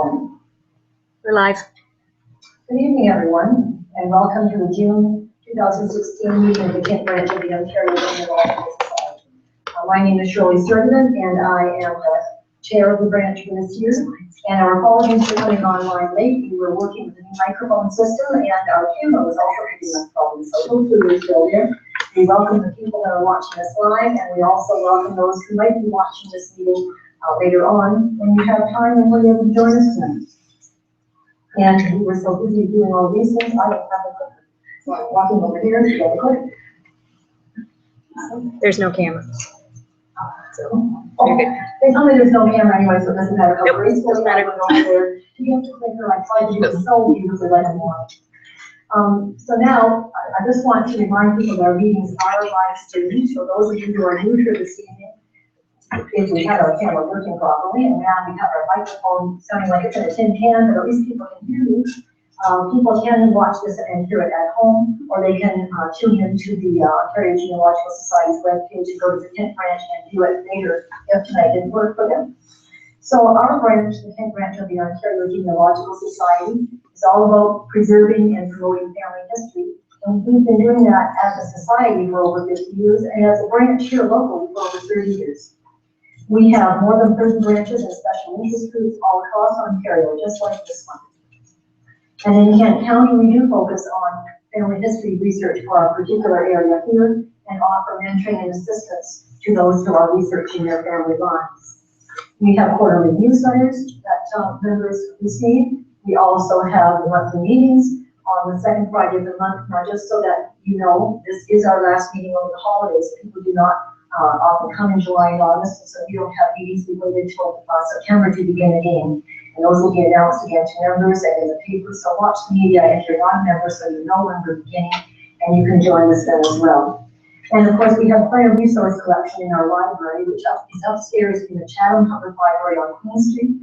on. We're live. Good evening, everyone, and welcome to the June 2016 meeting of the Kent branch of the Ontario Genealogical Society. My name is Shirley Sturtevant, and I am the chair of the branch for this year. And our apologies for coming online late. We were working with a new microphone system, and our camera was also having some problems, so hopefully we're still there. We welcome the people that are watching us live, and we also welcome those who might be watching this meeting later on when you have time and when you're able to join us tonight. And we were so busy doing all these things, I don't have a clicker. So I'm walking over here to get a clicker. There's no camera. They tell me there's no camera anyway, so it doesn't matter. Nope, it doesn't matter. There. You have to clicker. I tried to do it so beautifully like I want. So now, I just want to remind people that our meetings are live streamed. So those of you who are new here this evening, if we have our camera working properly, and now we have our microphone sounding like it's in a tin can, but at least people can hear me. People can watch this and hear it at home, or they can tune into the Ontario Genealogical Society's webpage and go to the Kent branch and view it later if tonight didn't work for them. So our branch, the Kent branch of the Ontario Genealogical Society, is all about preserving and promoting family history. And we've been doing that as a society for over 50 years, and as a branch here locally for over 30 years. We have more than 30 branches and special interest groups all across Ontario, just like this one. And in Kent County, we do focus on family history research for our particular area here and offer mentoring and assistance to those who are researching their family lines. We have quarterly newsletters that members receive. We also have monthly meetings on the second Friday of the month. Now, just so that you know, this is our last meeting over the holidays. People do not often come in July and August, and so we don't have meetings. We wait until September to begin again. And those will be announced again to members and in the paper. So watch the media if you're not a member so you know when we're beginning, and you can join us then as well. And of course, we have quite a resource collection in our library, which is upstairs in the Chatham Public Library on Queen Street.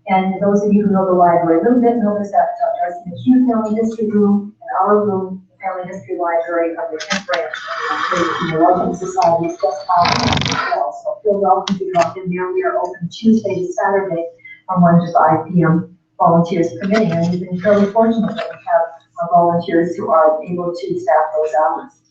And those of you who know the library a little bit notice that there's the Hugh Family History Room and our room, the Family History Library of the Kent branch of the Genealogical Society is just out as well. So feel welcome to drop in there. We are open Tuesday to Saturday from 1 to 5 p.m. volunteers permitting. And we've been fairly fortunate that we have our volunteers who are able to staff those hours.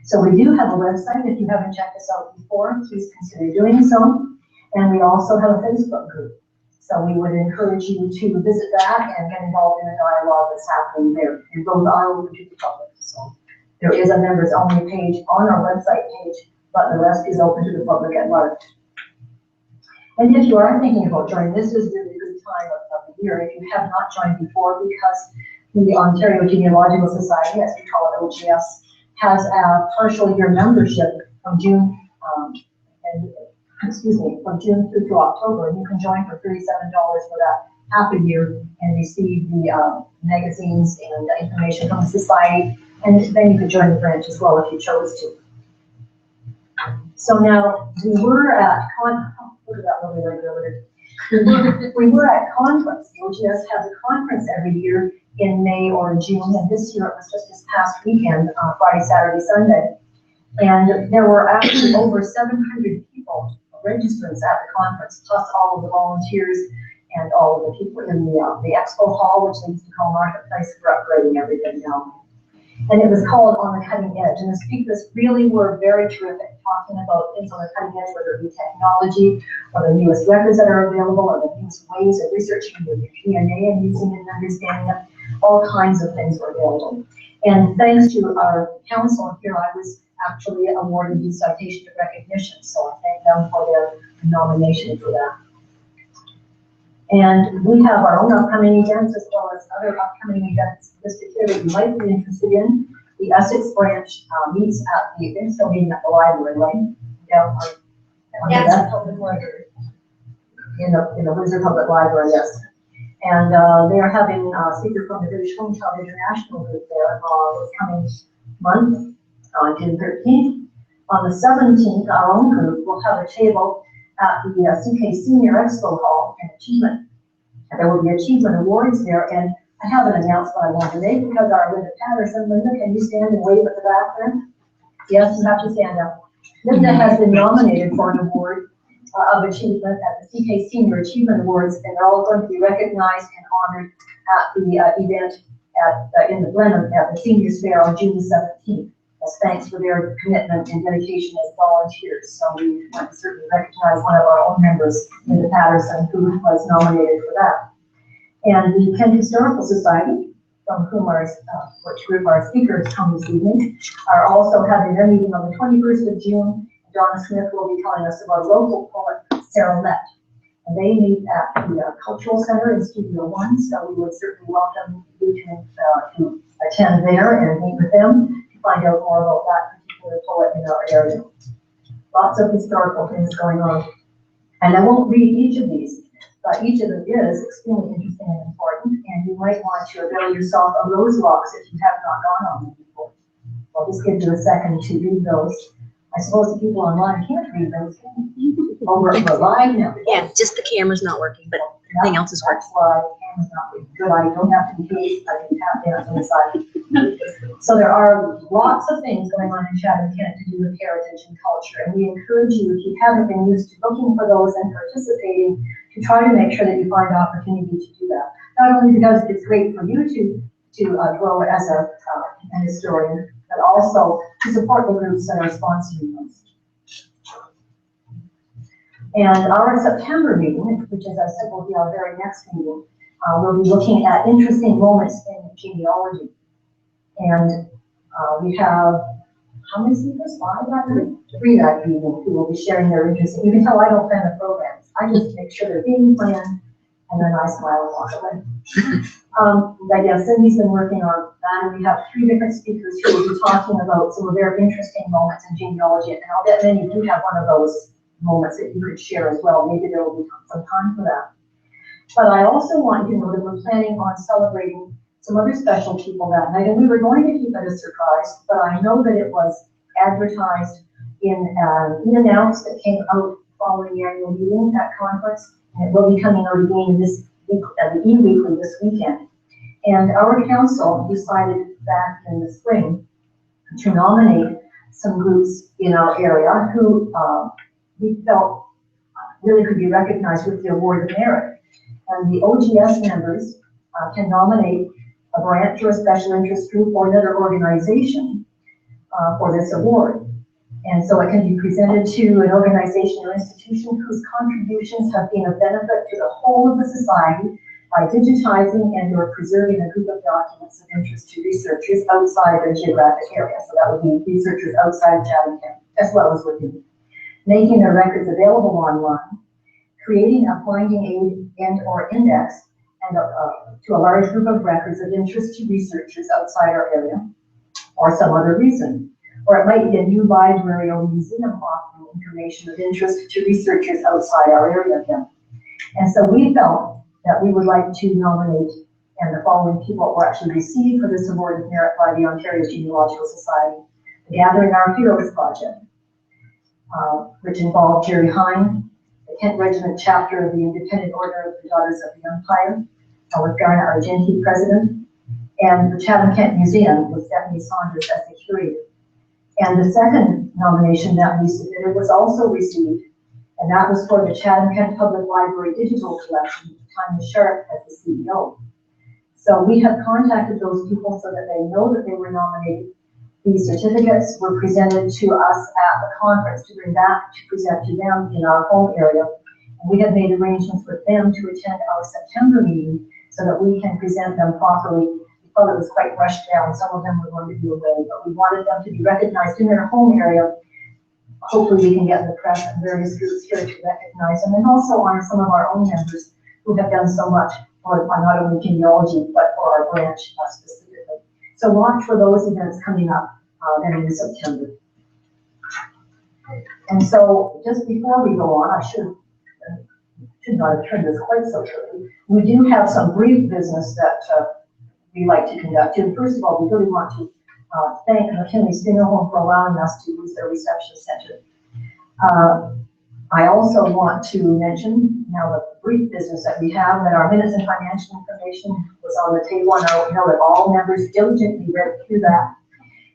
So we do have a website. If you haven't checked us out before, please consider doing so. And we also have a Facebook group. So we would encourage you to visit that and get involved in the dialogue that's happening there. And those are open to the public. So there is a members only page on our website page, but the rest is open to the public at large. And if you are thinking about joining, this is really a good time of the year. If you have not joined before, because the Ontario Genealogical Society, as we call it, OGS, has a partial year membership from June from June through to October, and you can join for $37 for that half a year and receive the magazines and the information from the society, and then you could join the branch as well if you chose to. So now we were at we were at conference. The OGS has a conference every year in May or June, and this year it was just this past weekend, Friday, Saturday, Sunday, and there were actually over 700 people, registrants at the conference, plus all of the volunteers and all of the people in the expo hall, which needs to be called Marketplace for upgrading everything now. And it was called On the Cutting Edge, and the speakers really were very terrific, talking about things on the cutting edge, whether it be technology, or the newest records that are available, or the newest ways of researching the DNA and using it and understanding it. All kinds of things were available. And thanks to our council here, I was actually awarded the citation of recognition, so I thank them for their nomination for that. And we have our own upcoming events as well as other upcoming events listed here that you might be interested in. The Essex branch meets at the meeting at the library, right? Down on the public library. In the Windsor Public Library, yes. And they are having a speaker from the British Home Child International Group there this coming month, on June 13th. On the 17th, our own group will have a table at the CK Senior Expo Hall and Achievement. And there will be achievement awards there, and I haven't announced what I want to make because our Linda Patterson, Linda, can you stand and wave at the back there? Yes, you have to stand up. Linda has been nominated for an award of achievement at the CK Senior Achievement Awards, and they're all going to be recognized and honored at the event in the Blenheim at the Seniors Fair on June 17th. As thanks for their commitment and dedication as volunteers. So we want to certainly recognize one of our own members, Linda Patterson, who was nominated for that. And the Kent Historical Society, from whom which group our speakers come this evening, are also having their meeting on the 21st of June. Donna Smith will be telling us about local poet Sarah Lett. And they meet at the Cultural Center in Studio 1, so we would certainly welcome you to attend there and meet with them to find out more about that particular poet in our area. Lots of historical things going on. And I won't read each of these, but each of them is extremely interesting and important, and you might want to avail yourself of those walks if you have not gone on them before. I'll just give you a second to read those. I suppose the people online can't read those, can they? Oh, we're live now. Yeah, just the camera's not working, but everything else is working. That's why the camera's not working. Good, I don't have to engage, I can tap dance on the side. So there are lots of things going on in Chatham, Kent to do with heritage and culture, and we encourage you, if you haven't been used to looking for those and participating, to try to make sure that you find opportunity to do that. Not only because it's great for you to grow as an historian, but also to support the groups that are sponsoring those. And our September meeting, which as I said will be our very next meeting, we'll be looking at interesting moments in genealogy. And we have, how many speakers? 5 that evening? 3 that evening who will be sharing their interest. You can tell I don't plan the programs. I just make sure they're being planned, and then I smile and walk away. But yeah, Cindy's been working on that, and we have 3 different speakers who will be talking about some of their interesting moments in genealogy, and I'll bet many of you have one of those moments that you could share as well. Maybe there will be some time for that. But I also want you to know that we're planning on celebrating some other special people that night, and we were going to keep it a surprise, but I know that it was advertised in an announcement that came out following the annual meeting at conference, and it will be coming out again this week, the e-weekly this weekend. And our council decided back in the spring to nominate some groups in our area who we felt really could be recognized with the award of merit. And the OGS members can nominate a branch or a special interest group or another organization for this award. And so it can be presented to an organization or institution whose contributions have been of benefit to the whole of the society by digitizing and or preserving a group of documents of interest to researchers outside their geographic area. So that would be researchers outside of Chatham County, as well as within. Making their records available online, creating a finding aid and or index and to a large group of records of interest to researchers outside our area, or some other reason. Or it might be a new library or museum offering information of interest to researchers outside our area again. And so we felt that we would like to nominate, and the following people were actually received for this award of merit by the Ontario Genealogical Society: the Gathering Our Heroes Project, which involved Jerry Hine, the Kent Regiment chapter of the Independent Order of the Daughters of the Empire, with Garna Argenti president, and the Chatham Kent Museum with Stephanie Saunders as the curator. And the second nomination that we submitted was also received, and that was for the Chatham Kent Public Library Digital Collection, with Tanya Sharp as the CEO. So we have contacted those people so that they know that they were nominated. These certificates were presented to us at the conference to bring back to present to them in our home area. And we have made arrangements with them to attend our September meeting so that we can present them properly. We felt it was quite rushed down. Some of them were going to be away, but we wanted them to be recognized in their home area. Hopefully we can get the press and various groups here to recognize them, and also honor some of our own members who have done so much for not only genealogy, but for our branch specifically. So watch for those events coming up then in September. And so just before we go on, I should not have turned this quite so quickly. We do have some brief business that we like to conduct. And first of all, we really want to thank McKinley's Funeral Home for allowing us to use their reception center. I also want to mention now the brief business that we have, that our minutes and financial information was on the table, and I know that all members diligently read through that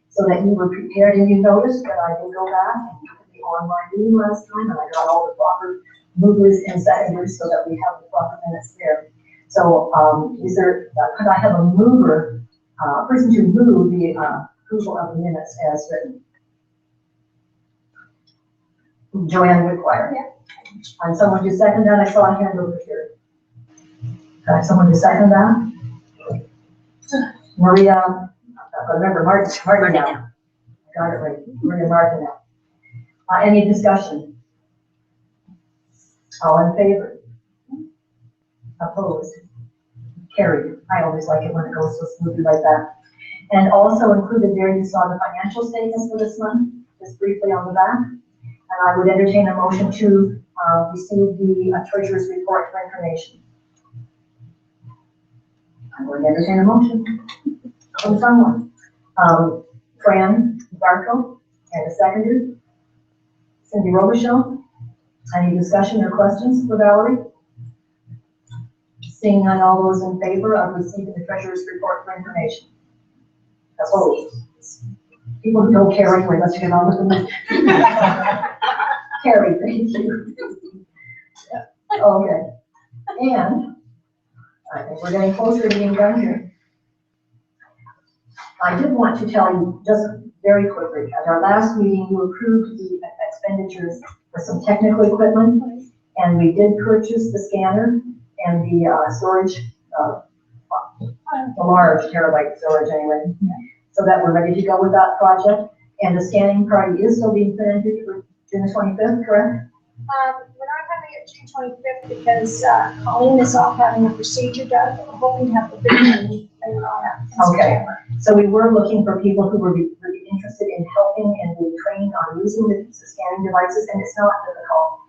so that you were prepared. And you noticed that I did go back and look at the online meeting last time, and I got all the proper movers and seconders so that we have the proper minutes there. So, could I have a mover, person to move the, approval of the minutes as written? Joanne Woodwire. Yeah. And someone to second that? I saw a hand over here. Could I have someone to second that? Maria, remember, Martin now. Got it right. Maria Martin now. Any discussion? All in favor? Opposed? Carried. I always like it when it goes so smoothly like that. And also included there, you saw the financial statements for this month, just briefly on the back. And I would entertain a motion to receive the treasurer's report for information. I'm going to entertain a motion from someone. Fran Barco, and a seconder. Cindy Robichaux. Any discussion or questions for Valerie? Seeing none, all those in favor of receiving the treasurer's report for information. Opposed? People who don't care anyway, let's get on with them. Carrie, thank you. Okay. And I think we're getting closer to being done here. I did want to tell you just very quickly, at our last meeting, you approved the expenditures for some technical equipment, and we did purchase the scanner and the storage, the large terabyte storage anyway, so that we're ready to go with that project. And the scanning party is still being planned for June the 25th, correct? We're not having it June 25th because Colleen is off having a procedure done. We're hoping to have the video later on. Okay, so we were looking for people who would be interested in helping and being trained on using the scanning devices, and it's not difficult.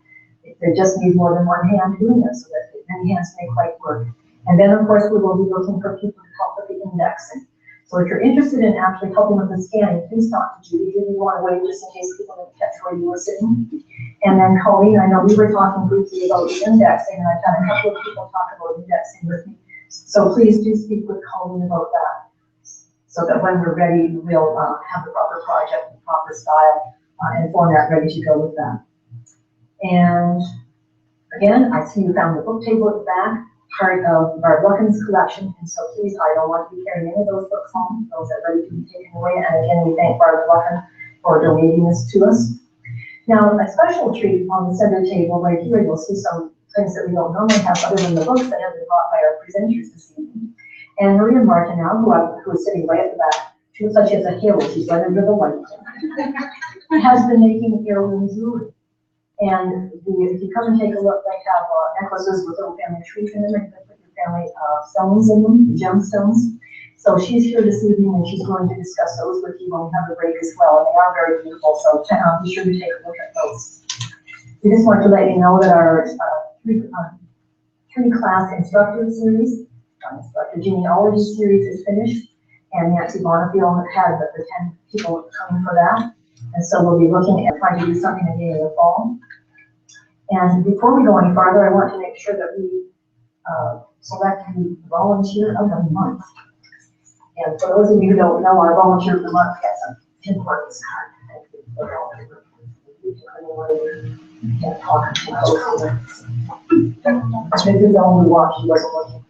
They just need more than one hand doing it, so that many hands make light work. And then, of course, we will be looking for people to help with the indexing. So if you're interested in actually helping with the scanning, please talk to Judy. Judy, you want to wait just in case people didn't catch where you were sitting. And then Colleen, I know we were talking briefly about the indexing, and I've had a couple of people talk about indexing with me. So please do speak with Colleen about that, so that when we're ready, we'll have the proper project, the proper style, and format ready to go with that. And again, I see you found the book table at the back, part of our Wilkins collection, and so please, I don't want to be carrying any of those books home. Those are ready to be taken away, and again, we thank Barbara Wilkins for donating this to us. Now, a special treat on the center table right here, you'll see some things that we don't normally have other than the books that have been brought by our presenters this evening. And Maria Martinell, who is sitting right at the back, she looks like she has a halo, she's right under the light, has been making heirloom jewelry. And if you come and take a look, they have necklaces with little family trees in them, and they put your family stones in them, gemstones. So she's here this evening, and she's going to discuss those with you when we have a break as well. And they are very beautiful, so be sure to take a look at those. We just want to let you know that our three-class instructor series, Instructor Genealogy series is finished, and Nancy Bonneville had the 10 people coming for that. And so we'll be looking at trying to do something again in the fall. And before we go any farther, I want to make sure that we select the volunteer of the month. And for those of you who don't know, our volunteer of the month gets a Tim Hortons card. Can't talk too close. This is the only watch she wasn't looking.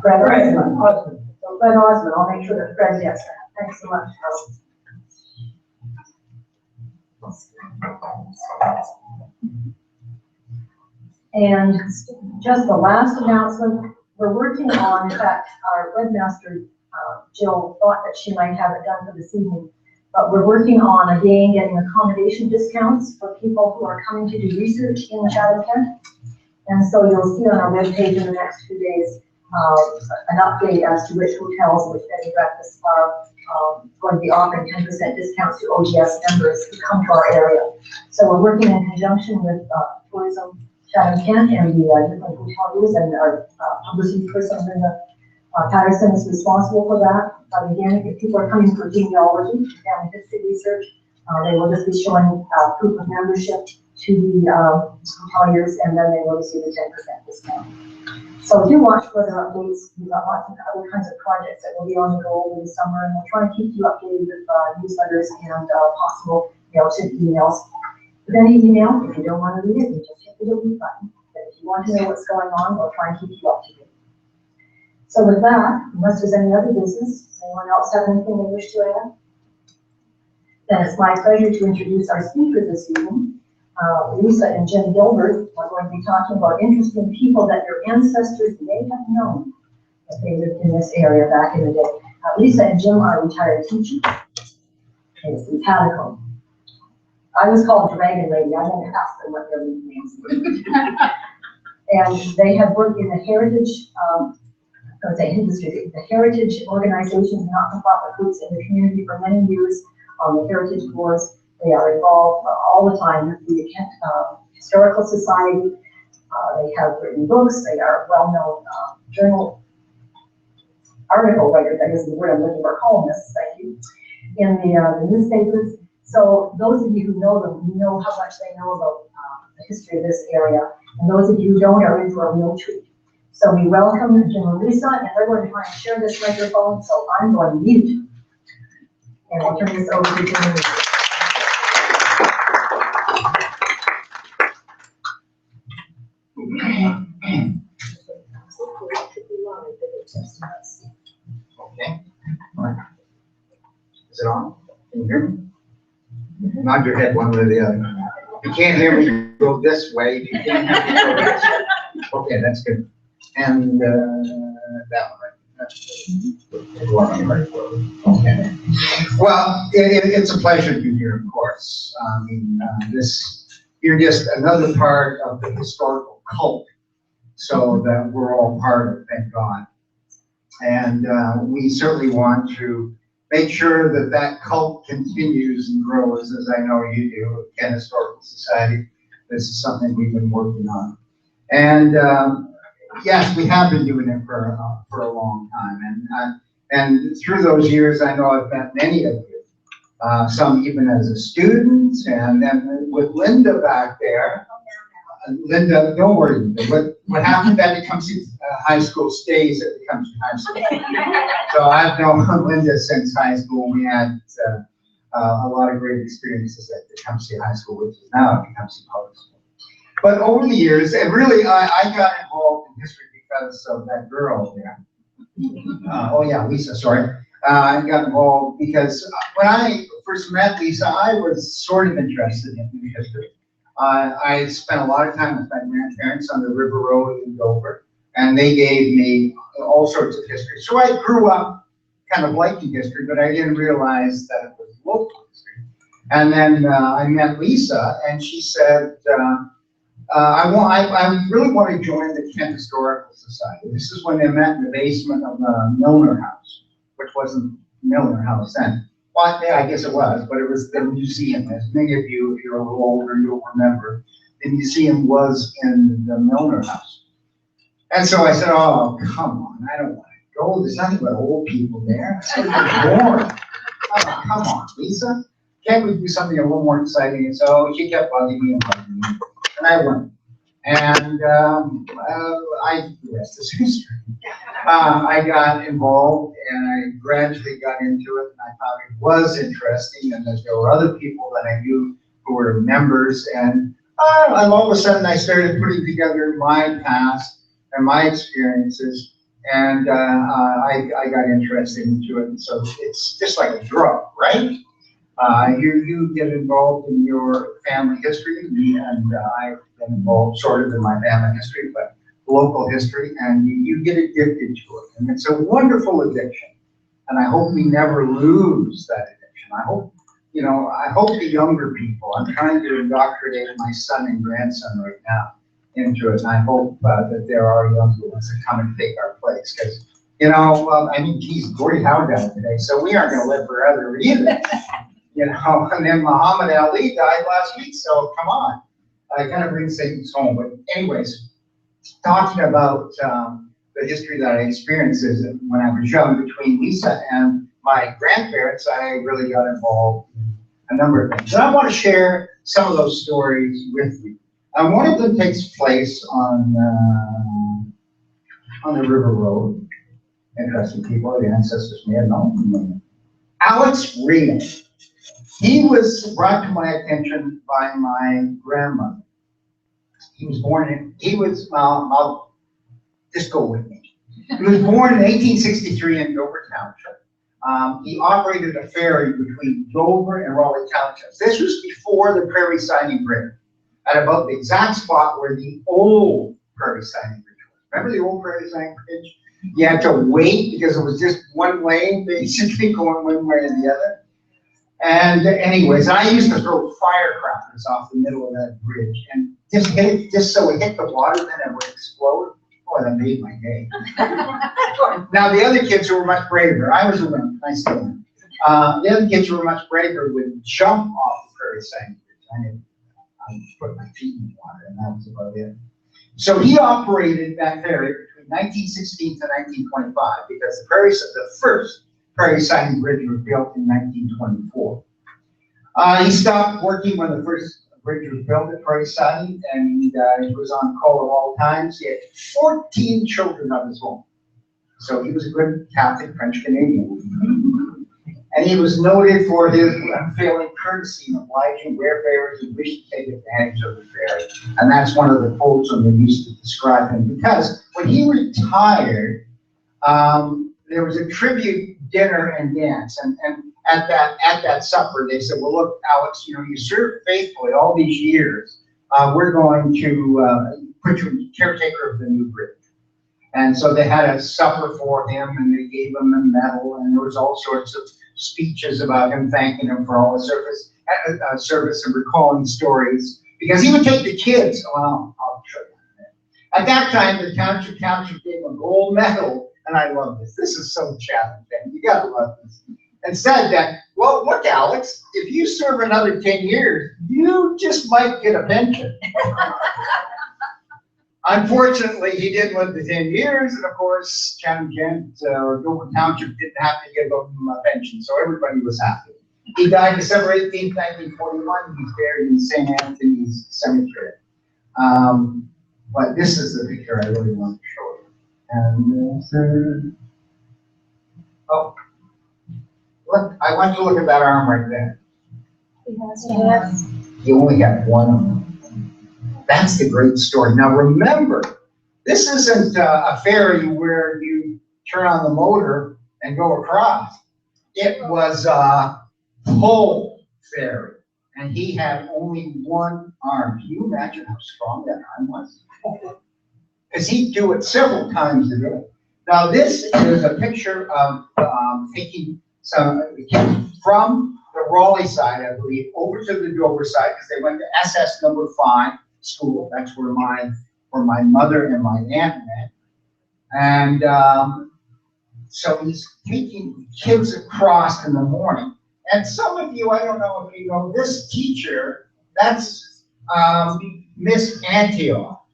Fred Osmond. So Fred Osmond, I'll make sure that Fred gets that. Thanks so much, Charles. And just the last announcement, we're working on, in fact, our webmaster, Jill, thought that she might have it done for this evening, but we're working on, again, getting accommodation discounts for people who are coming to do research in Chatham, Kent. And so you'll see on our webpage in the next few days an update as to which hotels and which bed and breakfasts are going to be offering 10% discounts to OGS members who come to our area. So we're working in conjunction with Tourism Chatham Kent and the different hoteliers, and our publicity person Linda Patterson is responsible for that. But again, if people are coming for genealogy and history research, they will just be showing proof of membership to the hoteliers, and then they will receive a 10% discount. So do watch for the updates. We've got lots of other kinds of projects that will be on the go over the summer, and we'll try and keep you updated with newsletters and possible to emails. With any email, if you don't want to read it, you just hit the delete button. But if you want to know what's going on, we'll try and keep you up to date. So with that, unless there's any other business, does anyone else have anything they wish to add? Then it's my pleasure to introduce our speakers this evening. Lisa and Jim Gilbert are going to be talking about interesting people that your ancestors may have known that they lived in this area back in the day. Lisa and Jim are retired teachers. It's simpatico. I was called Dragon Lady. I didn't ask them what their names were. And they have worked in the heritage, industry, the heritage organizations, not-for-profit groups in the community for many years on the heritage boards. They are involved all the time with the Historical Society. They have written books. They are well-known journal article writers, I guess is the word I'm looking for, columnists, thank you, in the newspapers. So those of you who know them, you know how much they know about the history of this area. And those of you who don't are in for a real treat. So we welcome Jim and Lisa, and they're going to try and share this microphone, so I'm going to mute. And I'll turn this over to Jim and Lisa. Okay. All right. Is it on? Can you hear me? Nod your head one way or the other. You can't hear me go this way. You can't hear me go this way. Okay, that's good. And that one right. Okay. Well, it's a pleasure to be here, of course. I mean, you're just another part of the historical cult, so that we're all part of, thank God. And we certainly want to make sure that that cult continues and grows, as I know you do at Kent Historical Society. This is something we've been working on. And yes, we have been doing it for a long time. And through those years, I know I've met many of you, some even as a student, and then with Linda back there. Linda, don't worry. What happened at Tecumseh High School stays at Tecumseh High School. So I've known Linda since high school. We had a lot of great experiences at Tecumseh High School, which is now Tecumseh Public School. But over the years, and really, I got involved in history because of that girl there. Oh yeah, Lisa, sorry. I got involved because when I first met Lisa, I was sort of interested in history. I spent a lot of time with my grandparents on the River Road in Dover, and they gave me all sorts of history. So I grew up kind of liking history, but I didn't realize that it was local history. And then I met Lisa, and she said, I really want to join the Kent Historical Society. This is when they met in the basement of the Milner House, which wasn't Milner House then. Well, yeah, I guess it was, but it was the museum. As many of you, if you're a little older, you'll remember, the museum was in the Milner House. And so I said, oh, come on, I don't want to go. There's nothing but old people there. It's so boring. Oh, come on, Lisa. Can't we do something a little more exciting? And so she kept bugging me and bugging me. And I went. And the rest is history. I got involved and I gradually got into it, and I thought it was interesting, and that there were other people that I knew who were members, and all of a sudden I started putting together my past and my experiences, and I got interested into it. And so it's just like a drug, right? You get involved in your family history, and I've been involved sort of in my family history, but local history, and you get addicted to it. And it's a wonderful addiction. And I hope we never lose that addiction. I hope, I hope the younger people, I'm trying to indoctrinate my son and grandson right now into it, and I hope that there are younger ones that come and take our place. Because, geez, Gordie Howe died today, so we aren't going to live forever either. And then Muhammad Ali died last week, so come on. I kind of bring things home. But anyways, talking about the history that I experienced when I was young between Lisa and my grandparents, I really got involved in a number of things. And I want to share some of those stories with you. One of them takes place on the River Road. Interesting people, the ancestors may have known. Alex Reed. He was brought to my attention by my grandmother. He was I'll just go with me. He was born in 1863 in Dover Township. He operated a ferry between Dover and Raleigh Townships. This was before the Prairie Siding Bridge, at about the exact spot where the old Prairie Siding Bridge was. Remember the old Prairie Siding Bridge? You had to wait because it was just one lane, basically going one way or the other. And anyways, I used to throw firecrackers off the middle of that bridge and just hit it, just so it hit the water, then it would explode. Oh, that made my day. Now, the other kids who were much braver, I was a wimp, I still am. The other kids who were much braver would jump off the Prairie Siding Bridge. I put my feet in the water, and that was about it. So he operated that ferry between 1916 to 1925 because the first Prairie Siding Bridge was built in 1924. He stopped working when the first bridge was built at Prairie Siding, and he was on call at all times. He had 14 children of his own. So he was a good Catholic French Canadian. And he was noted for his unfailing courtesy in obliging wayfarers who wished to take advantage of the ferry. And that's one of the quotes that they used to describe him. Because when he retired, there was a tribute dinner and dance. And at that supper, they said, well, look, Alex, you served faithfully all these years. We're going to put you in caretaker of the new bridge. And so they had a supper for him, and they gave him a medal, and there was all sorts of speeches about him, thanking him for all the service and recalling stories, because he would take the kids. Well, I'll show you. At that time, the township gave him a gold medal, and I love this. This is so Chatham thing. You gotta love this. And said that, well, look, Alex, if you serve another 10 years, you just might get a pension. Unfortunately, he didn't live to 10 years, and of course, Chatham or Dover Township didn't have to give him a pension, so everybody was happy. He died December 18th, 1941. He's buried in St. Anthony's Cemetery. But this is the picture I really want to show you. And oh, look! I want you to look at that arm right there. Yes. He only had one arm. That's the great story. Now remember, this isn't a ferry where you turn on the motor and go across. It was a pole ferry, and he had only one arm. Can you imagine how strong that arm was? Because he'd do it several times a day. Now this is a picture of taking some kids from the Raleigh side, I believe, over to the Dover side, because they went to SS number 5. School. That's where my mother and my aunt met. And so he's taking kids across in the morning. And some of you, I don't know if you know, this teacher, that's Miss Antioch,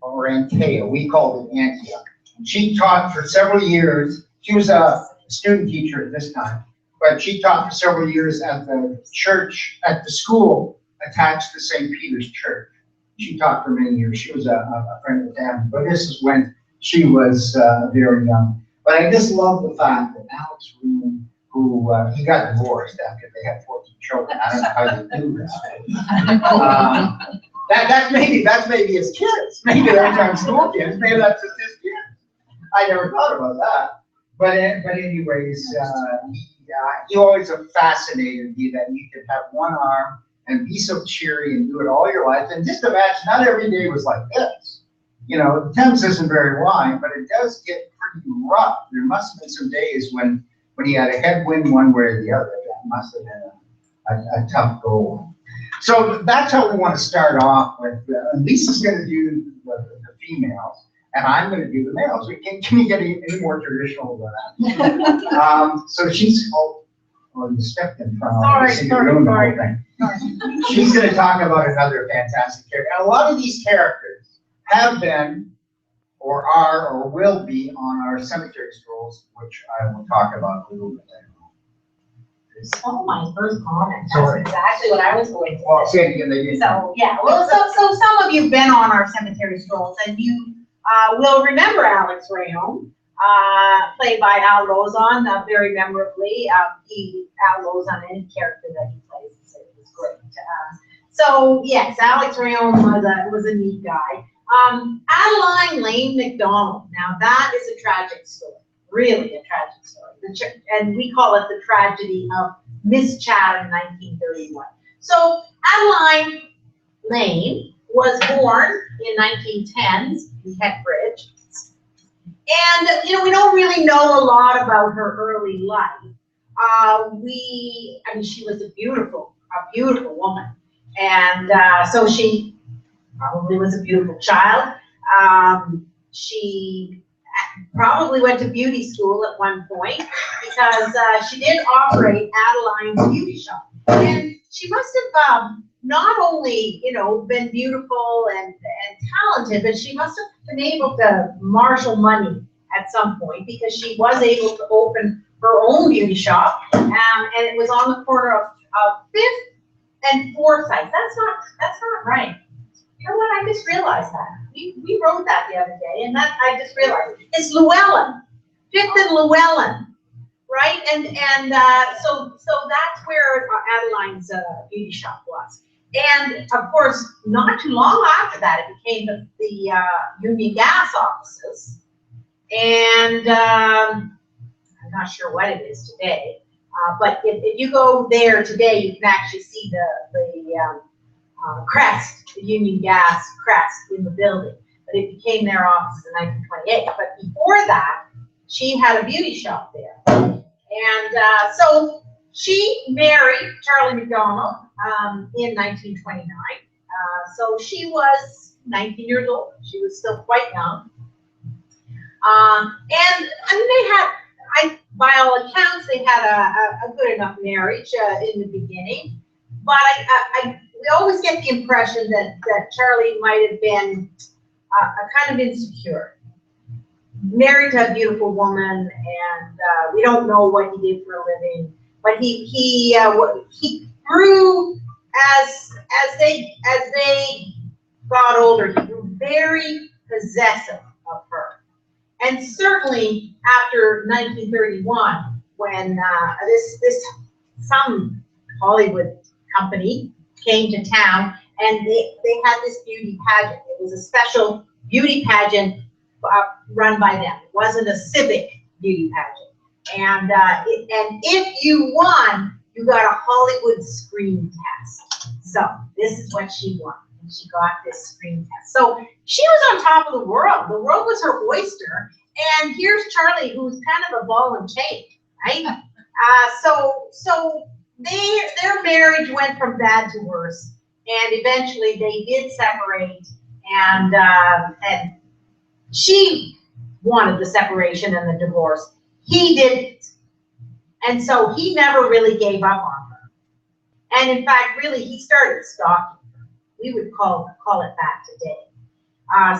or Anteo. We called it Antioch. She taught for several years. She was a student teacher at this time, but she taught for several years at the church, at the school attached to St. Peter's Church. She taught for many years. She was a friend of Adam, but this is when she was very young. But I just love the fact that Alex Reed, who he got divorced after they had 14 children. I don't know how you do that. That's maybe his kids. Maybe they're trying school kids. Maybe that's just his kids. I never thought about that. But anyways, he always fascinated me that you could have one arm and be so cheery and do it all your life. And just imagine, not every day was like this. The Thames isn't very wide, but it does get pretty rough. There must have been some days when he had a headwind one way or the other. That must have been a tough goal. So that's how we want to start off with. Lisa's going to do the females, and I'm going to do the males. Can you get any more traditional than that? So she's, you stepped in front of me. Sorry. She's going to talk about another fantastic character. And a lot of these characters have been, or are, or will be on our cemetery scrolls, which I will talk about a little bit later on. My first comment. That's exactly what I was going to say. Well, say it again. They didn't. So yeah, well, so some of you've been on our cemetery scrolls, and you will remember Alex Rayom, played by Al Lozon, very memorably. Al Lozon, any character that he played. So yes, Alex Rayon was a neat guy. Adeline Lane-McDonald. Now that is a tragic story, really a tragic story. And we call it the tragedy of Miss Chatham, 1931. So Adeline Lane was born in 1910s in Heckbridge. And, you know, we don't really know a lot about her early life. I mean, she was a beautiful woman. And so she probably was a beautiful child. She probably went to beauty school at one point because she did operate Adeline's beauty shop. And she must have not only, you know, been beautiful and talented, but she must have been able to marshal money at some point because she was able to open her own beauty shop, and it was on the corner of 5th and Forsyth. That's not right. You know what? I just realized that. We wrote that the other day, and that I just realized it's Llewellyn, 5th and Llewellyn, right? And so that's where Adeline's beauty shop was. And of course, not too long after that, it became the Union Gas offices. And I'm not sure what it is today, but if you go there today, you can actually see the crest, the Union Gas crest in the building. But it became their office in 1928. But before that, she had a beauty shop there. And so she married Charlie McDonald in 1929. So she was 19 years old. She was still quite young. And I mean, they had, by all accounts, they had a good enough marriage in the beginning. But we always get the impression that Charlie might have been a kind of insecure. Married to a beautiful woman, and we don't know what he did for a living. But he grew as they got older. He grew very possessive of her. And certainly after 1931, when some Hollywood company came to town, and they had this beauty pageant. It was a special beauty pageant run by them. It wasn't a civic beauty pageant. And if you won, you got a Hollywood screen test. So this is what she won. And she got this screen test. So she was on top of the world. The world was her oyster. And here's Charlie, who's kind of a ball and chain, right? So their marriage went from bad to worse. And eventually they did separate. And she wanted the separation and the divorce. He didn't. And so he never really gave up on her. And in fact, really, he started stalking her. We would call it that today.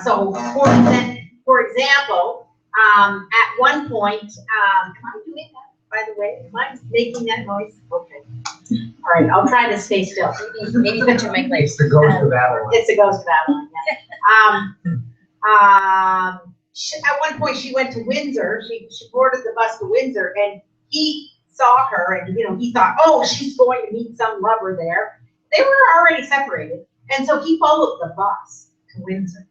So for example, at one point, am I doing that, by the way? Am I making that noise? Okay. All right, I'll try to stay still. Maybe put your mic later. It's the ghost of Adeline. It's the ghost of Adeline, yeah. At one point, she went to Windsor. She boarded the bus to Windsor, and he saw her, and he thought, oh, she's going to meet some lover there. They were already separated, and so he followed the bus to Windsor,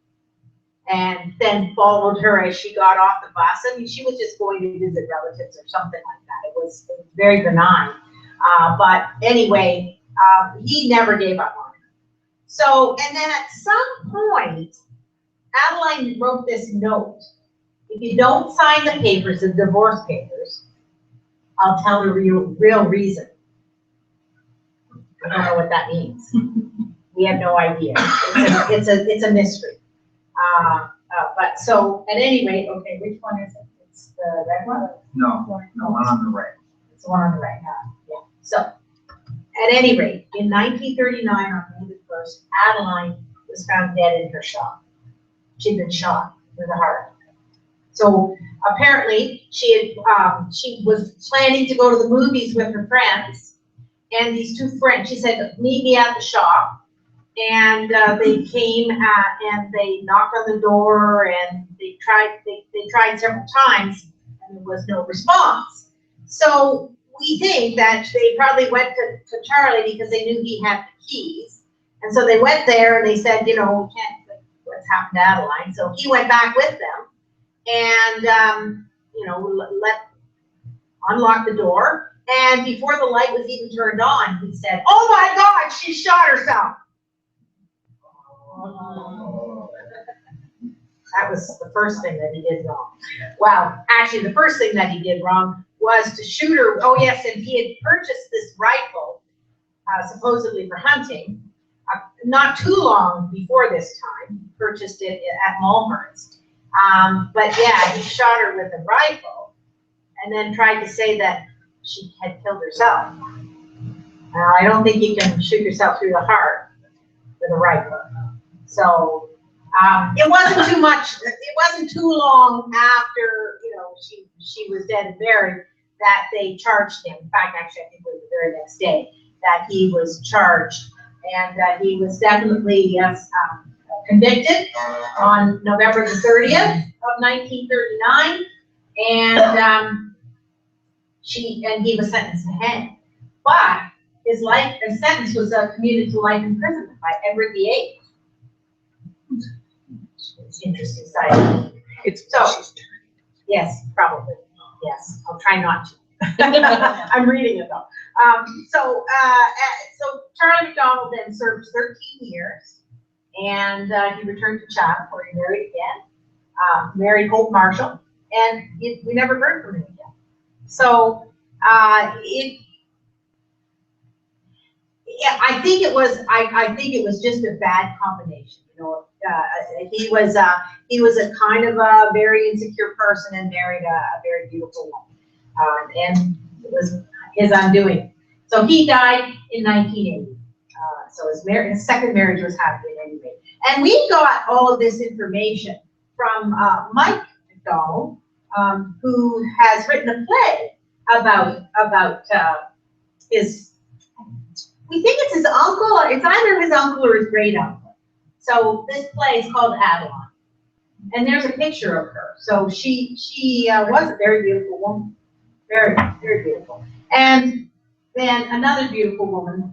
and then followed her as she got off the bus. I mean, she was just going to visit relatives or something like that. It was very benign, but anyway, he never gave up on her. So, and then at some point, Adeline wrote this note: if you don't sign the papers, the divorce papers, I'll tell the real reason. I don't know what that means. We have no idea. It's a mystery. But so at any rate, okay, which one is it? It's the red one? No, one on the right. It's the one on the right, yeah. So at any rate, in 1939, on May the 1st, Adeline was found dead in her shop. She'd been shot with a heart. So apparently she was planning to go to the movies with her friends, and these two friends, she said, meet me at the shop. And they came and they knocked on the door, and they tried several times, and there was no response. So we think that they probably went to Charlie because they knew he had the keys. And so they went there and they said, you know, we can't, what's happened to Adeline? So he went back with them and, you know, unlocked the door. And before the light was even turned on, he said, "Oh my God, she shot herself." That was the first thing that he did wrong. Well, actually, the first thing that he did wrong was to shoot her. Oh yes, and he had purchased this rifle, supposedly for hunting, not too long before this time. He purchased it at Mulhern's. But yeah, he shot her with a rifle and then tried to say that she had killed herself. I don't think you can shoot yourself through the heart with a rifle. So it wasn't too much. It wasn't too long after, you know, she was dead and buried that they charged him. In fact, actually, I think it was the very next day that he was charged, and he was definitely convicted on November the 30th of 1939, and he was sentenced to hang. But his sentence was commuted to life imprisonment by Edward VIII. It's interesting side. Yes, probably. Yes, I'll try not to. I'm reading it though. So Charlie McDonald then served 13 years, and he returned to Chatham where he married again, married Hope Marshall, and we never heard from him again. So I think it was just a bad combination. You know, he was a kind of a very insecure person and married a very beautiful woman, and it was his undoing. So he died in 1980. So his second marriage was happy at any rate. And we got all of this information from Mike McDonald, who has written a play about his. We think it's his uncle. It's either his uncle or his great uncle. So this play is called Adeline, and there's a picture of her. So she was a very beautiful woman, very, very beautiful. And then another beautiful woman.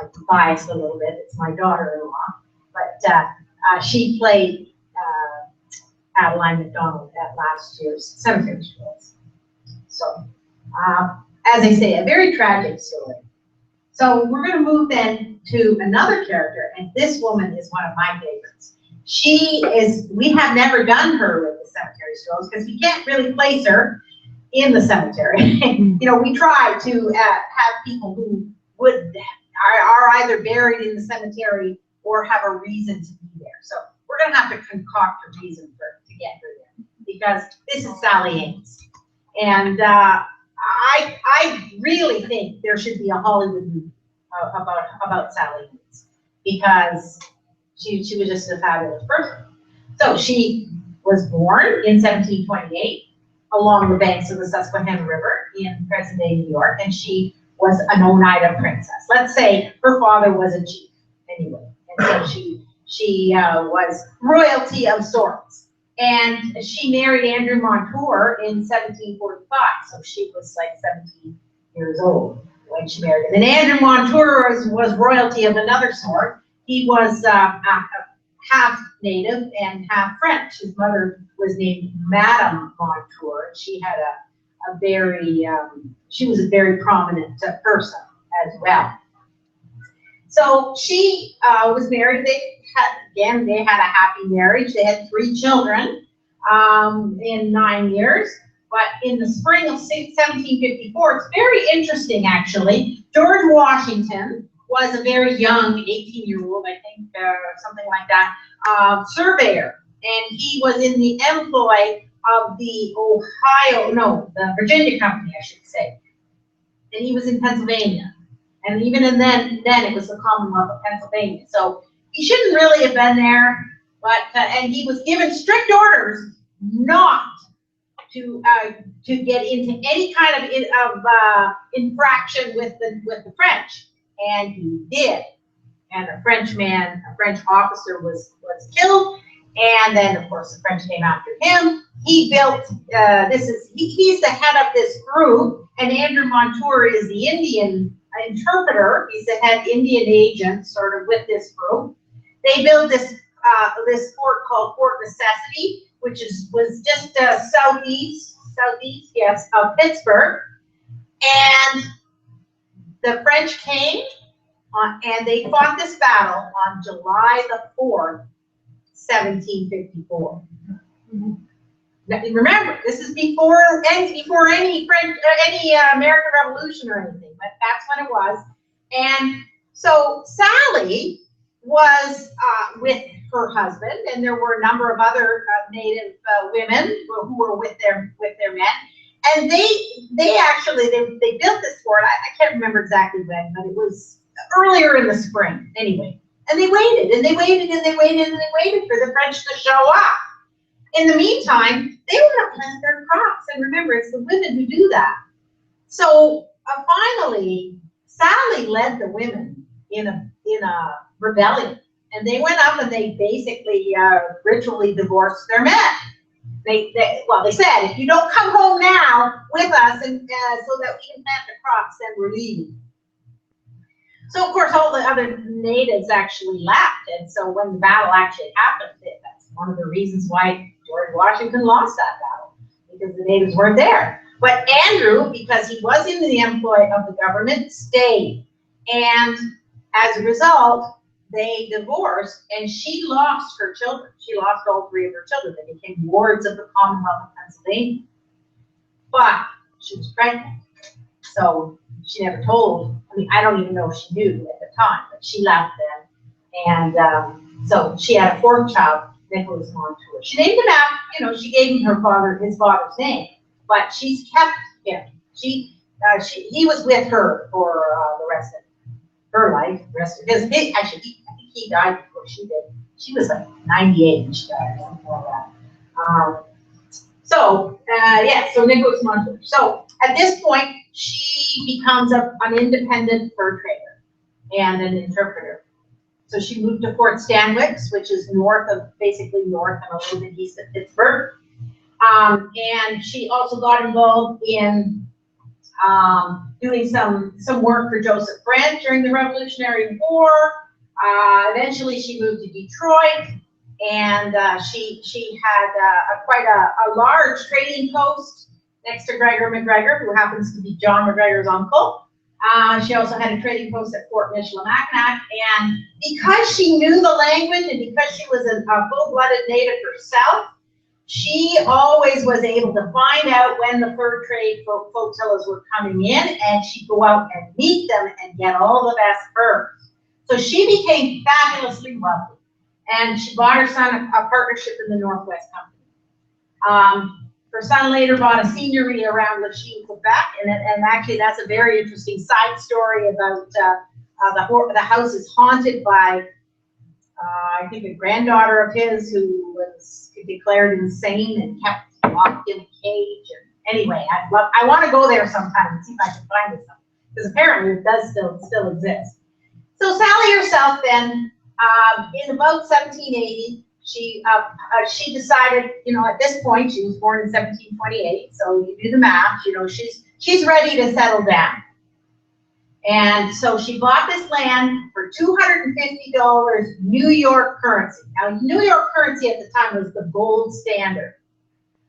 I'm biased a little bit. It's my daughter-in-law, but she played Adeline McDonald at last year's Cemeteries. So, as I say, a very tragic story. So we're going to move then to another character, and this woman is one of my favorites. We have never done her with the Cemetery Scrolls because we can't really place her in the cemetery. You know, we try to have people who are either buried in the cemetery or have a reason to be there. So we're going to have to concoct a reason to get her there, because this is Sally Ainse. And I really think there should be a Hollywood movie about Sally Ainse, because she was just a fabulous person. So she was born in 1728 along the banks of the Susquehanna River in present-day New York, and she was an Oneida princess. Let's say her father was a chief, anyway, and so she was royalty of sorts. And she married Andrew Montour in 1745, so she was like 17 years old when she married him. And Andrew Montour was royalty of another sort. He was half native and half French. His mother was named Madame Montour. She had she was a very prominent person as well. So she was married. They had a happy marriage. They had 3 children in 9 years. But in the spring of 1754, it's very interesting actually. George Washington was a very young 18-year-old, I think, something like that, surveyor. And he was in the employ of the Virginia Company, I should say. And he was in Pennsylvania. And even then it was the Commonwealth of Pennsylvania. So he shouldn't really have been there, but, and he was given strict orders not to get into any kind of infraction with the French. And he did. And a French officer was killed. And then, of course, the French came after him. He built, he's the head of this group, and Andrew Montour is the Indian interpreter. He's the head Indian agent, sort of, with this group. They built this fort called Fort Necessity, which was just southeast, yes, of Pittsburgh. And the French came, and they fought this battle on July the 4th, 1754. Now, remember, this is before any French, any American Revolution or anything, but that's when it was. And so Sally was with her husband, and there were a number of other Native women who were with their men. And they actually built this fort. I can't remember exactly when, but it was earlier in the spring, anyway. And they waited, and they waited, and they waited, and they waited for the French to show up. In the meantime, they were going to plant their crops, and remember, it's the women who do that. So finally, Sally led the women in a rebellion, and they went up and they basically ritually divorced their men. They said, if you don't come home now with us, and so that we can plant the crops, then we're leaving. So of course, all the other natives actually left, and so when the battle actually happened, that's one of the reasons why George Washington lost that battle, because the natives weren't there. But Andrew, because he was in the employ of the government, stayed, and as a result, they divorced, and she lost her children. She lost all 3 of her children. They became wards of the Commonwealth of Pennsylvania. But she was pregnant, so she never told. I mean, I don't even know if she knew at the time, but she left then. And so she had a 4th child, Nicholas Montour. She named him after, she gave him his father's name, but she's kept him. He was with her for the rest of her life, I think he died before she did. She was like 98 when she died, something like that. So Nicholas Montour. So at this point, she becomes an independent fur trader and an interpreter. So she moved to Fort Stanwix, which is north and a little bit east of Pittsburgh. And she also got involved in doing some work for Joseph Brant during the Revolutionary War. Eventually, she moved to Detroit, and she had quite a large trading post next to Gregor McGregor, who happens to be John McGregor's uncle. She also had a trading post at Fort Michilimackinac, and because she knew the language and because she was a full-blooded native herself, she always was able to find out when the fur trade flotillas were coming in, and she'd go out and meet them and get all the best furs. So she became fabulously wealthy, and she bought her son a partnership in the Northwest Company. Her son later bought a seigneury around Lachine, Quebec, and actually that's a very interesting side story about the house is haunted by, I think, a granddaughter of his who was declared insane and kept locked in a cage. And anyway, I want to go there sometime and see if I can find it, because apparently it does still exist. So Sally herself then, in about 1780, she decided, at this point, she was born in 1728, so you do the math, she's ready to settle down. And so she bought this land for $250 New York currency. Now, New York currency at the time was the gold standard.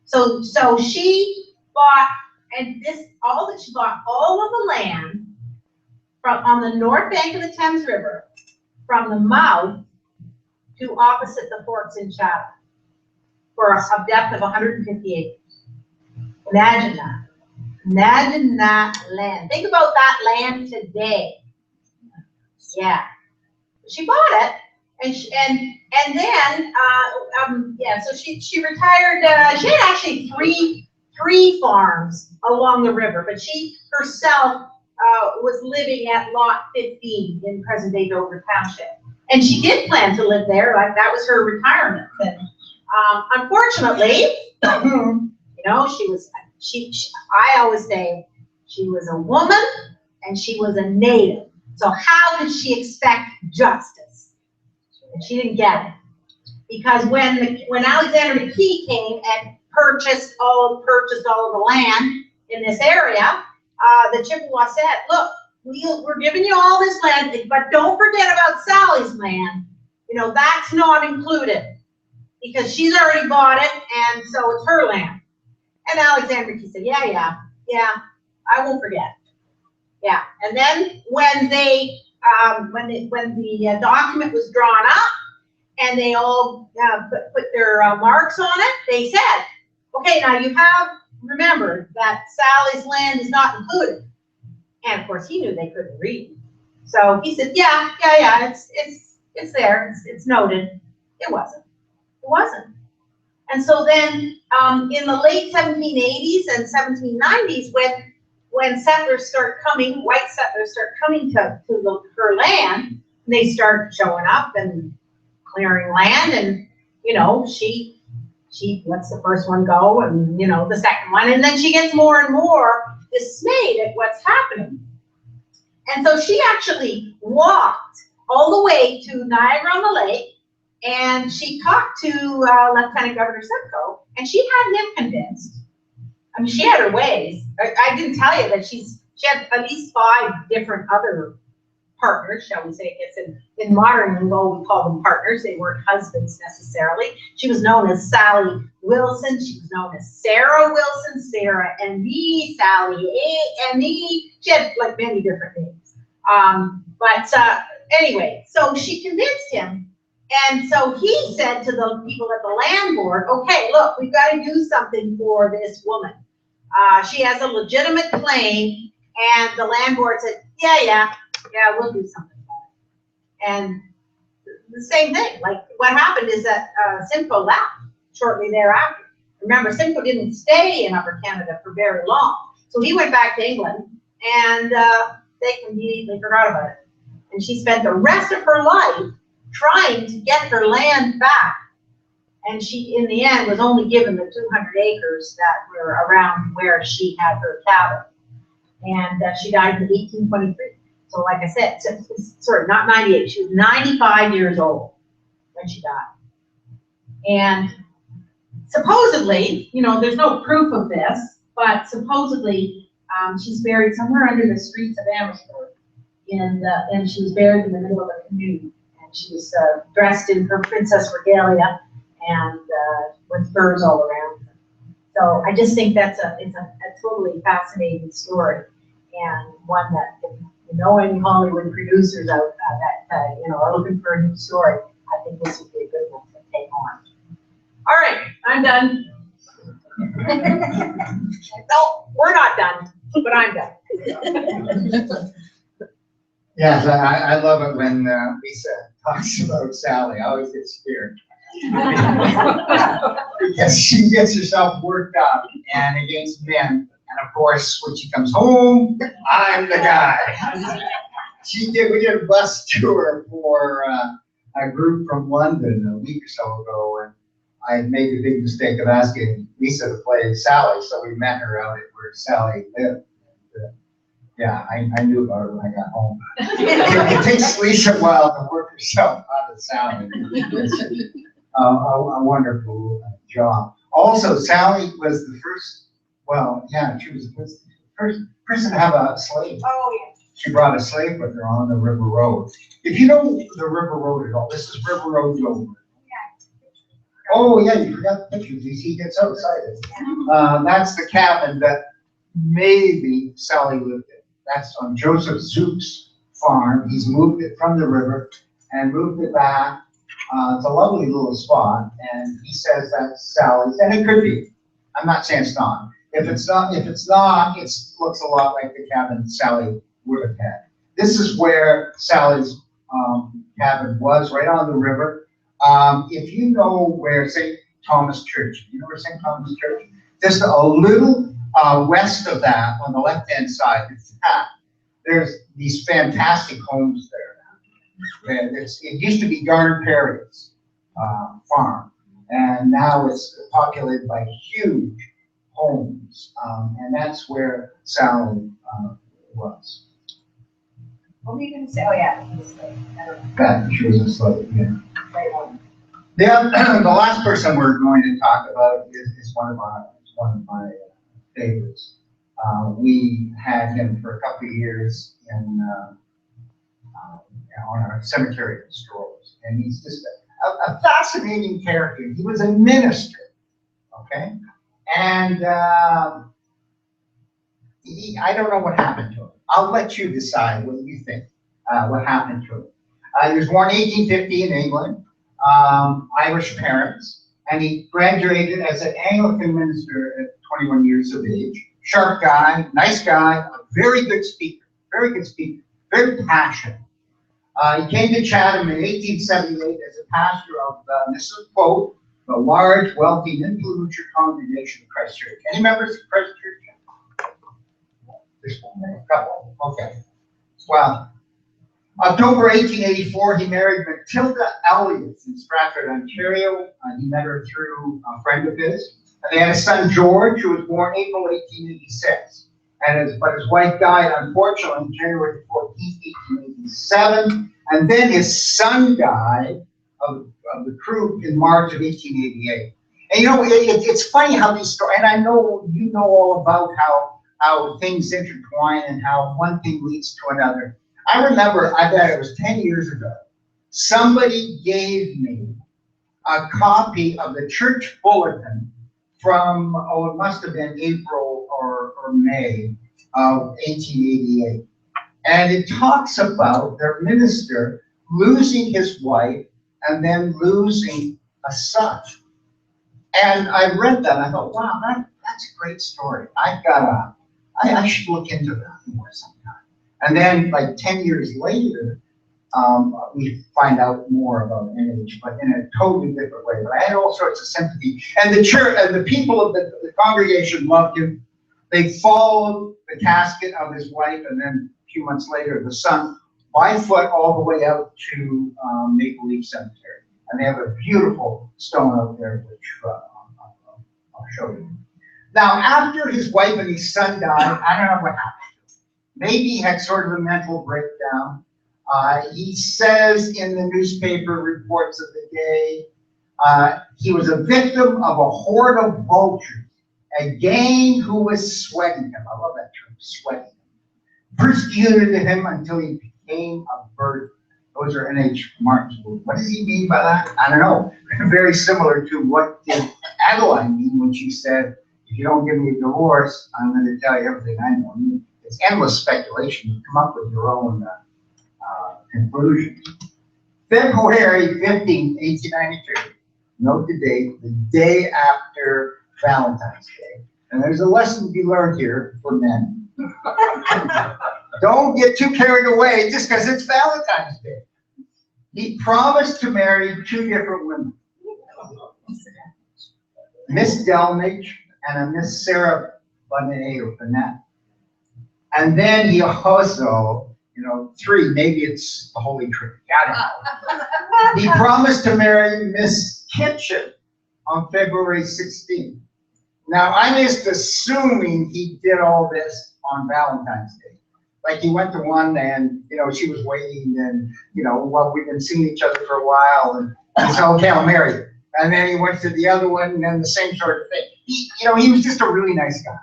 So she bought, she bought all of the land on the north bank of the Thames River, from the mouth to opposite the forks in Chatham, for a depth of 150 acres. Imagine that. Imagine that land. Think about that land today. Yeah. She bought it, and then so she retired. She had actually three farms along the river, but she herself was living at Lot 15 in present-day Dover Township. And she did plan to live there, like that was her retirement. But, unfortunately, I always say she was a woman and she was a native. So how could she expect justice? And she didn't get it. Because when Alexander McKee came and purchased all of the land in this area, the Chippewa said, look, we're giving you all this land, but don't forget about Sally's land. You know, that's not included because she's already bought it, and so it's her land. And Alexander Key said, yeah, I won't forget. Yeah, and then when they, when the document was drawn up and they all put their marks on it, they said, okay, now you have remembered that Sally's land is not included. And of course, he knew they couldn't read. So he said, yeah, it's there, it's noted. It wasn't. And so then, in the late 1780s and 1790s, when settlers start coming, white settlers start coming to her land, they start showing up and clearing land, and you know, she lets the first one go, and you know, the second one, and then she gets more and more dismayed at what's happening. And so she actually walked all the way to Niagara-on-the-Lake, and she talked to Lieutenant Governor Simcoe, and she had him convinced. I mean, she had her ways. I didn't tell you that she had at least 5 different other partners, shall we say. I guess in modern lingo we call them partners. They weren't husbands necessarily. She was known as Sally Wilson. She was known as Sarah Wilson, Sarah M.B., Sally A.M.E. She had like many different names. Anyway, so she convinced him. And so he said to the people at the land board, okay, look, we've got to do something for this woman. She has a legitimate claim. And the land board said, yeah, we'll do something about it. And the same thing, like what happened is that Simcoe left shortly thereafter. Remember, Simcoe didn't stay in Upper Canada for very long. So he went back to England, and they immediately forgot about it. And she spent the rest of her life trying to get her land back. And she, in the end, was only given the 200 acres that were around where she had her cabin. And she died in 1823. So like I said, sorry, not 98, she was 95 years old when she died. And supposedly, you know, there's no proof of this, but supposedly she's buried somewhere under the streets of Amherstburg. And she was buried in the middle of a canoe. And she was dressed in her princess regalia and with furs all around her. So I just think it's a totally fascinating story, and one that, if you know any Hollywood producers out that you know are looking for a new story, I think this would be a good one to take on. All right, I'm done. No, we're not done, but I'm done. Yes, I love it when Lisa talks about Sally. I always get scared. Because she gets herself worked up and against men. And of course, when she comes home, I'm the guy. We did a bus tour for a group from London a week or so ago, and I made the big mistake of asking Lisa to play Sally, so we met her out at where Sally lived. Yeah, I knew about her when I got home. It takes Lisa a while to work herself out of Sally. It's a wonderful job. Also, Sally was the first, she was the first person to have a slave. Oh, yeah. She brought a slave with her on the River Road. If you know the River Road at all, this is River Road Dover. Oh, yeah, you forgot the pictures. You see, he gets so excited. That's the cabin that maybe Sally lived in. That's on Joseph Zook's farm. He's moved it from the river and moved it back. It's a lovely little spot, and he says that's Sally's, and it could be. I'm not saying it's not. If it's not, it looks a lot like the cabin Sally would have had. This is where Sally's cabin was, right on the river. If you know where St. Thomas Church, you know where St. Thomas Church? Just a little west of that, on the left-hand side, there's these fantastic homes there. It used to be Garner Perry's farm, and now it's populated by huge homes, and that's where Sally was. What were you going to say? Oh, yeah. Yeah, she was a slave, yeah. The last person we're going to talk about is one of my favorites. We had him for a couple of years on our cemetery strolls, and he's just a fascinating character. He was a minister, okay? And I don't know what happened to him. I'll let you decide what you think, what happened to him. He was born in 1850 in England, Irish parents, and he graduated as an Anglican minister at 21 years of age. Sharp guy, nice guy, a very good speaker, very passionate. He came to Chatham in 1878 as a pastor of, this is a quote, the large, wealthy, influential congregation of Christ Church. Any members of Christ Church? This one, a couple, okay. Well, October 1884, he married Matilda Elliott in Stratford, Ontario. He met her through a friend of his. And they had a son, George, who was born April 1886. But his wife died, unfortunately, on January 14, 1887. And then his son died of the croup in March of 1888. And you know, it's funny how these stories, and I know you know all about how things intertwine and how one thing leads to another. I remember, I bet it was 10 years ago, somebody gave me a copy of the church bulletin from, it must have been April or May of 1888. And it talks about their minister losing his wife and then losing a son. And I read that, and I thought, wow, that's a great story. I should look into that more sometime. And then, like 10 years later, we find out more about NH, but in a totally different way. But I had all sorts of sympathy. And the church, and the people of the congregation loved him. They followed the casket of his wife, and then a few months later, the son, by foot all the way out to Maple Leaf Cemetery. And they have a beautiful stone out there, which I'll show you. Now, after his wife and his son died, I don't know what happened. Maybe he had sort of a mental breakdown. He says in the newspaper reports of the day, he was a victim of a horde of vultures, a gang who was sweating him. I love that term, sweating him. Persecuted him until he became a bird. Those are NH Martin's words. What does he mean by that? I don't know. Very similar to what did Adeline mean when she said, if you don't give me a divorce, I'm going to tell you everything I know. I mean, it's endless speculation. You come up with your own conclusions. February 15, 1892. Note the date, the day after Valentine's Day. And there's a lesson to be learned here for men. Don't get too carried away just because it's Valentine's Day. He promised to marry two different women. Miss Delmage and a Miss Sarah Bonet or Burnett. And then he also, three, maybe it's the Holy Trinity, I don't know. He promised to marry Miss Kitchen on February 16th. Now, I'm just assuming he did all this on Valentine's Day. Like he went to one and, she was waiting and, well, we've been seeing each other for a while and he said, okay, I'll marry you. And then he went to the other one and then the same sort of thing. He was just a really nice guy.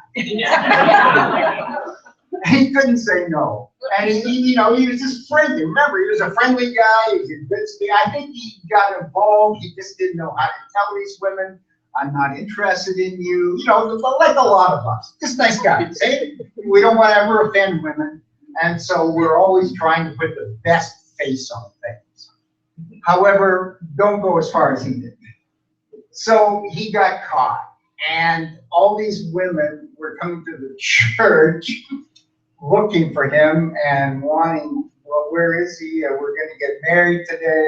He couldn't say no. And he was just friendly. Remember, he was a friendly guy. He was a good speaker. I think he got involved. He just didn't know how to tell these women, I'm not interested in you. Like a lot of us. Just nice guys. We don't want to ever offend women. And so we're always trying to put the best face on things. However, don't go as far as he did. So he got caught. And all these women were coming to the church looking for him and wanting, well, where is he? We're going to get married today.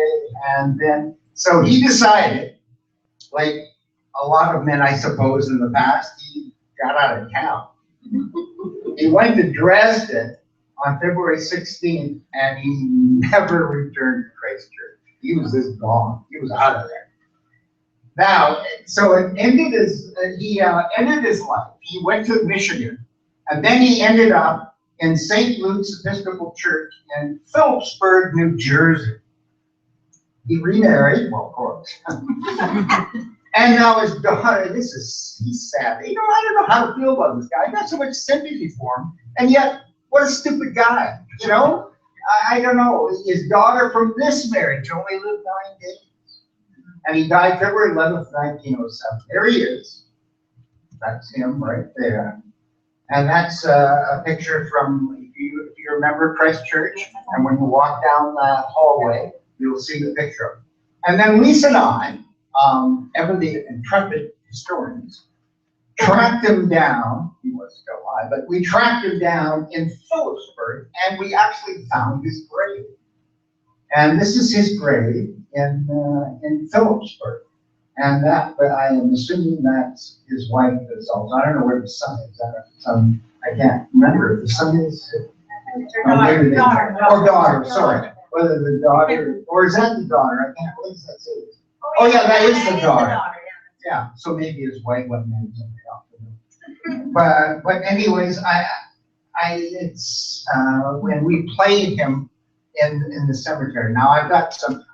And then, so he decided, like a lot of men, I suppose, in the past, he got out of town. He went to Dresden on February 16th, and he never returned to Christ Church. He was just gone. He was out of there. Now, so it ended he ended his life. He went to Michigan, and then he ended up in St. Luke's Episcopal Church in Phillipsburg, New Jersey. He remarried, well, of course. And now his daughter, he's sad. You know, I don't know how to feel about this guy. I got so much sympathy for him, and yet, what a stupid guy, you know? I don't know. His daughter from this marriage only lived 9 days. And he died February 11th, 1907. There he is. That's him right there. And that's a picture from, if you remember Christ Church, and when you walk down the hallway, you'll see the picture of him. And then Lisa and I, ever the intrepid historians, tracked him down. He was still alive, but we tracked him down in Phillipsburg, and we actually found his grave. And this is his grave in Phillipsburg. And that, but I am assuming that's his wife is also. I don't know where the son is. I can't remember if the son is. Or daughter, sorry. Whether the daughter, or is that the daughter? I can't, what does that say? Oh yeah, that is the daughter. Yeah, so maybe his wife wasn't in something else. But anyways, it's, when we played him in the cemetery. Now I've got some,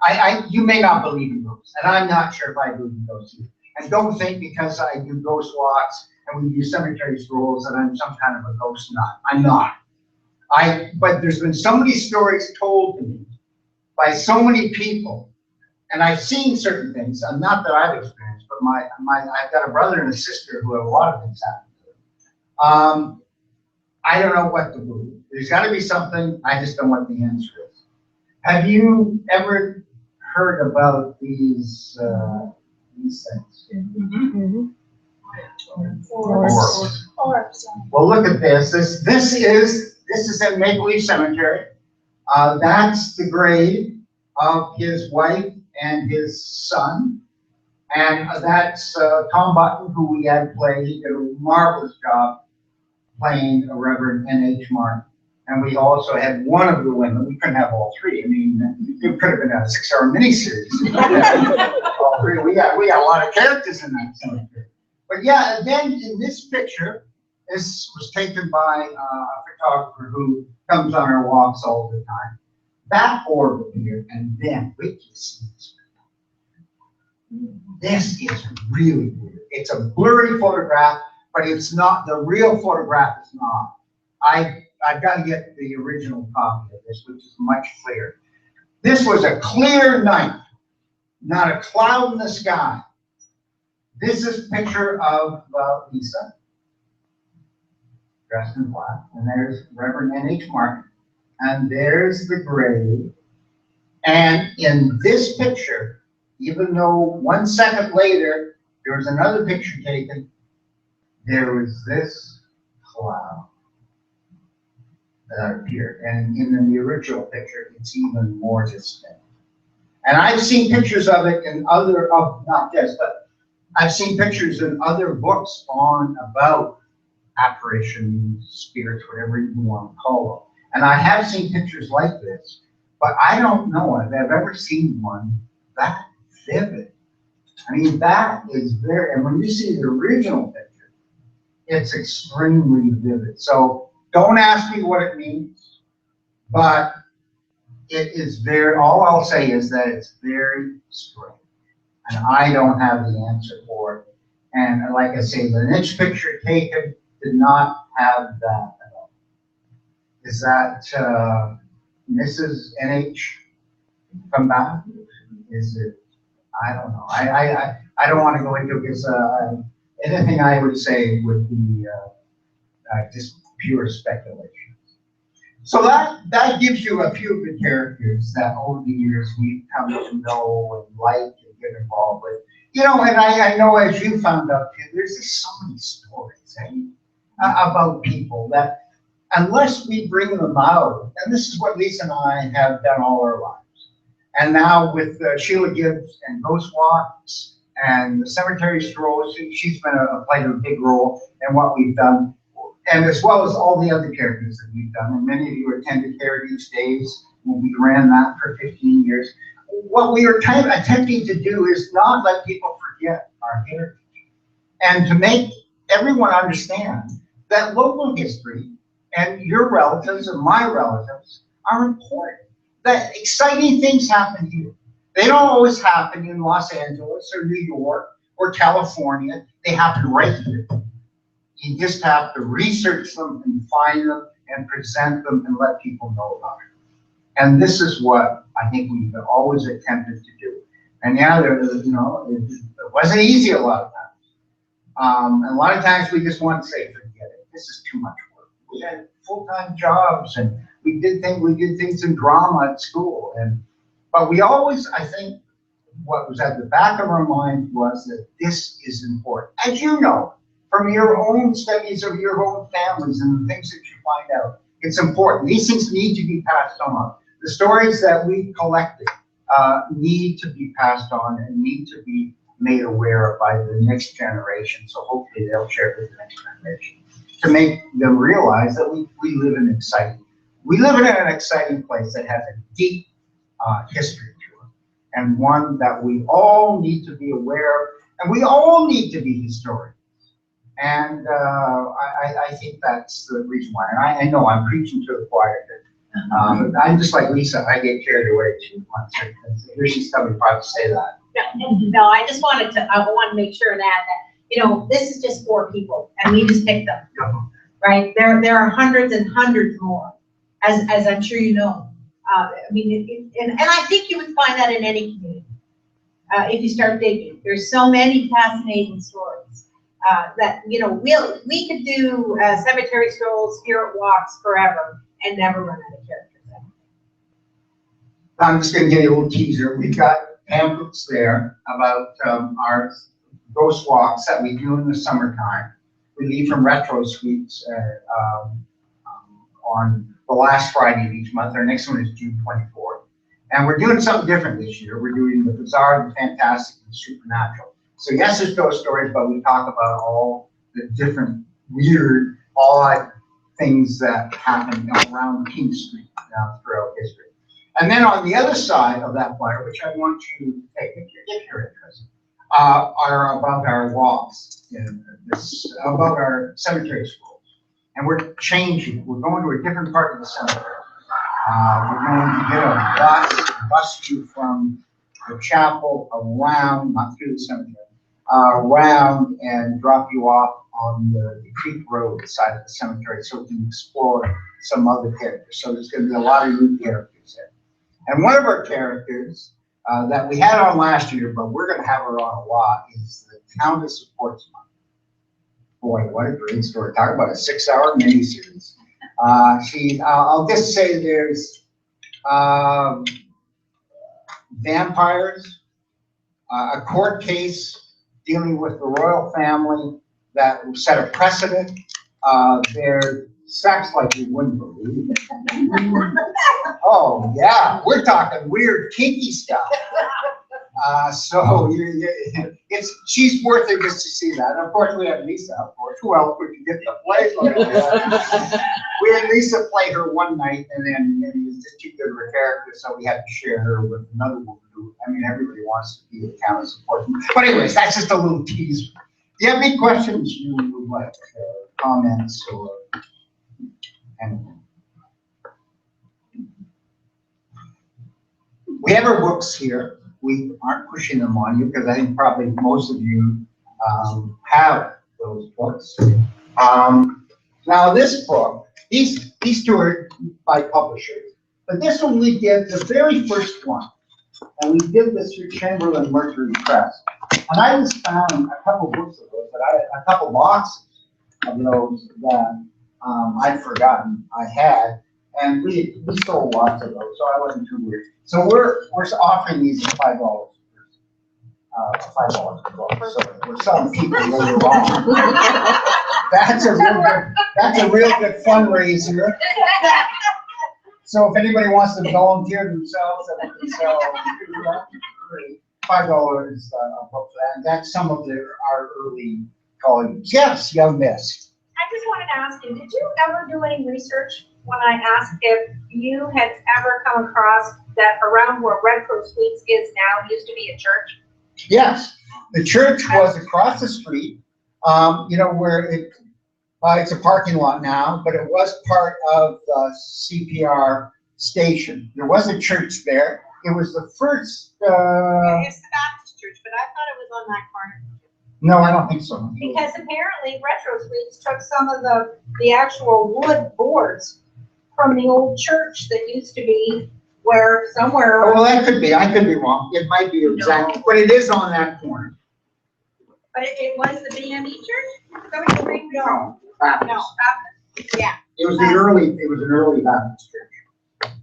you may not believe in ghosts, and I'm not sure if I believe in ghosts either. And don't think because I do ghost walks and we do cemetery strolls that I'm some kind of a ghost nut. I'm not. But there's been so many stories told to me by so many people, and I've seen certain things, not that I've experienced, but I've got a brother and a sister who have a lot of things happen to them. I don't know what to believe. There's got to be something. I just don't know what the answer is. Have you ever heard about these things? Mm-hmm. Orbs. Well, look at this. This is at Maple Leaf Cemetery. That's the grave of his wife and his son. And that's Tom Button, who we had play. He did a marvelous job playing a Reverend N.H. Martin. And we also had one of the women. We couldn't have all three. I mean, it could have been a 6-hour miniseries. All three. We got a lot of characters in that cemetery. But yeah, then in this picture, this was taken by a photographer who comes on our walks all the time. That orb here, and then wait till you see this. This is really weird. It's a blurry photograph, but it's not, the real photograph is not. I've got to get the original copy of this, which is much clearer. This was a clear night, not a cloud in the sky. This is a picture of Lisa, dressed in black, and there's Reverend N.H. Martin, and there's the grave. And in this picture, even though 1 second later there was another picture taken, there was this cloud that appeared. And in the original picture, it's even more distinct. And I've seen pictures of it in other, not this, but I've seen pictures in other books about apparitions, spirits, whatever you want to call them. And I have seen pictures like this, but I don't know if I've ever seen one that vivid. I mean, that is very, and when you see the original picture, it's extremely vivid. So don't ask me what it means, but it is very, all I'll say is that it's very strange. And I don't have the answer for it. And like I say, the next picture taken did not have that at all. Is that Mrs. NH come back? Is it? I don't know. I don't want to go into it because anything I would say would be just pure speculation. So that gives you a few of the characters that over the years we've come to know and like and get involved with. You know, and I know as you found out too, there's just so many stories about people that unless we bring them out, and this is what Lisa and I have done all our lives. And now with Sheila Gibbs and Ghost Walks and the Cemetery Strolls, she's been played a big role in what we've done. And as well as all the other characters that we've done. And many of you attended Heritage Days when we ran that for 15 years. What we are attempting to do is not let people forget our heritage. And to make everyone understand that local history and your relatives and my relatives are important. That exciting things happen here. They don't always happen in Los Angeles or New York or California. They happen right here. You just have to research them and find them and present them and let people know about it. And this is what I think we've always attempted to do. And yeah, it wasn't easy a lot of times. And a lot of times we just want to say, forget it. This is too much work. We had full-time jobs and we did things in drama at school. But we always, I think, what was at the back of our mind was that this is important. As you know, from your own studies of your own families and the things that you find out, it's important. These things need to be passed on. The stories that we collected need to be passed on and need to be made aware of by the next generation. So hopefully they'll share it with the next generation to make them realize that we live in an exciting place that has a deep history to it, and one that we all need to be aware of, and we all need to be historians. And I think that's the reason why. And I know I'm preaching to the choir. I'm just like Lisa. I get carried away too much. Here she's coming probably to say that. No, I want to make sure and add that, this is just 4 people and we just picked them, right? There are hundreds and hundreds more, as I'm sure you know. And I think you would find that in any community. If you start digging, there's so many fascinating stories. That we could do cemetery strolls, spirit walks forever and never run out of characters. I'm just going to give you a little teaser. We've got pamphlets there about our ghost walks that we do in the summertime. We leave from Retro Suites on the last Friday of each month. Our next one is June 24th. And we're doing something different this year. We're doing the bizarre, the fantastic, and the supernatural. So yes, there's ghost stories, but we talk about all the different weird, odd things that happen around King Street throughout history. And then on the other side of that flyer, which I want you to take if you're interested, are about our walks, about our cemetery schools. And we're changing. We're going to a different part of the cemetery. We're going to get a bus you from the chapel around, not through the cemetery, around and drop you off on the Creek Road side of the cemetery so we can explore some other characters. So there's going to be a lot of new characters there. And one of our characters that we had on last year, but we're going to have her on a lot, is the Countess of Portsmouth. Boy, what a great story. Talk about a 6-hour miniseries. I'll just say there's vampires, a court case dealing with the royal family that set a precedent. There's sex like you wouldn't believe. Oh yeah, we're talking weird kinky stuff. So she's worth it just to see that. And of course we have Lisa, of course. Who else would you get to play? We had Lisa play her one night, and then it was just too good of a character, so we had to share her with another woman who, everybody wants to be the Countess of Portsmouth. But anyways, that's just a little teaser. Do you have any questions you would like, comments, or anything? We have our books here. We aren't pushing them on you because I think probably most of you have those books. Now this book, these two are by publishers, but this one we did the very first one, and we did this through Chamberlain Mercury Press. And I just found a couple books of those, a couple boxes of those that I'd forgotten I had, and we sold lots of those, so I wasn't too weird. So we're offering these at $5. $5 per book. So we're selling people later on. That's a real good fundraiser. So if anybody wants to volunteer themselves, that we can sell $5 a book for that. And that's some of our early colleagues. Yes, young miss. I just wanted to ask you, did you ever do any research when I asked if you had ever come across that around where Red Crow Suites is now used to be a church? Yes, the church was across the street, where it's a parking lot now, but it was part of the CPR station. There was a church there. It was the first. It's the Baptist church, but I thought it was on that corner. No, I don't think so. Because apparently Retro Suites took some of the actual wood boards from the old church that used to be where somewhere. Oh, well, that could be, I could be wrong. It might be exactly, but it is on that corner. But it was the BME church? Is that what you think? No, Baptist. No, yeah, It was an early Baptist church,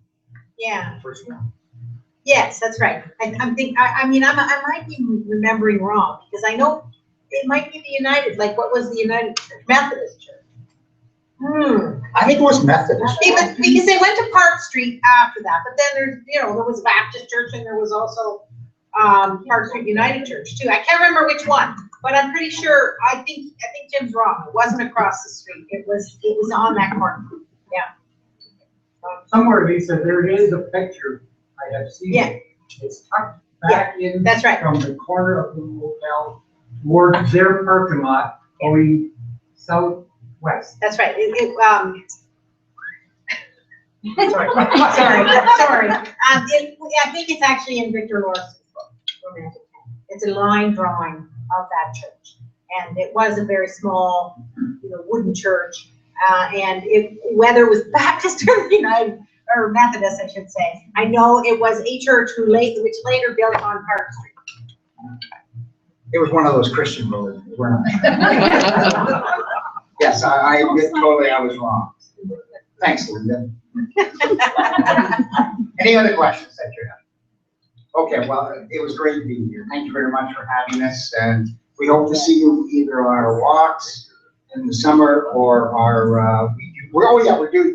Yeah, first one. yes, that's right. I mean, I might be remembering wrong, because I know it might be the United, like, what was the United Church? Methodist Church? I think it was Methodist. Because they went to Park Street after that, but then there was Baptist Church, and there was also, Park Street United Church too. I can't remember which one, but I'm pretty sure, I think Jim's wrong. It wasn't across the street. It was on that corner. Somewhere, Lisa, there is a picture, I have seen Yeah. it. It's tucked back in. That's right. From the corner of the hotel towards their parking lot, going southwest. That's right. Sorry. I think it's actually in Victor Lawson's book, Romantic Town. It's a line drawing of that church. And it was a very small, wooden church. And whether it was Baptist or United, or Methodist, I should say, I know it was a church which later built on Park Street. It was one of those Christian religions, weren't it? Yes, I admit totally I was wrong. Thanks, Linda. Any other questions that you have? Okay, well, it was great being here. Thank you very much for having us, and we hope to see you either on our walks in the summer or our, we're doing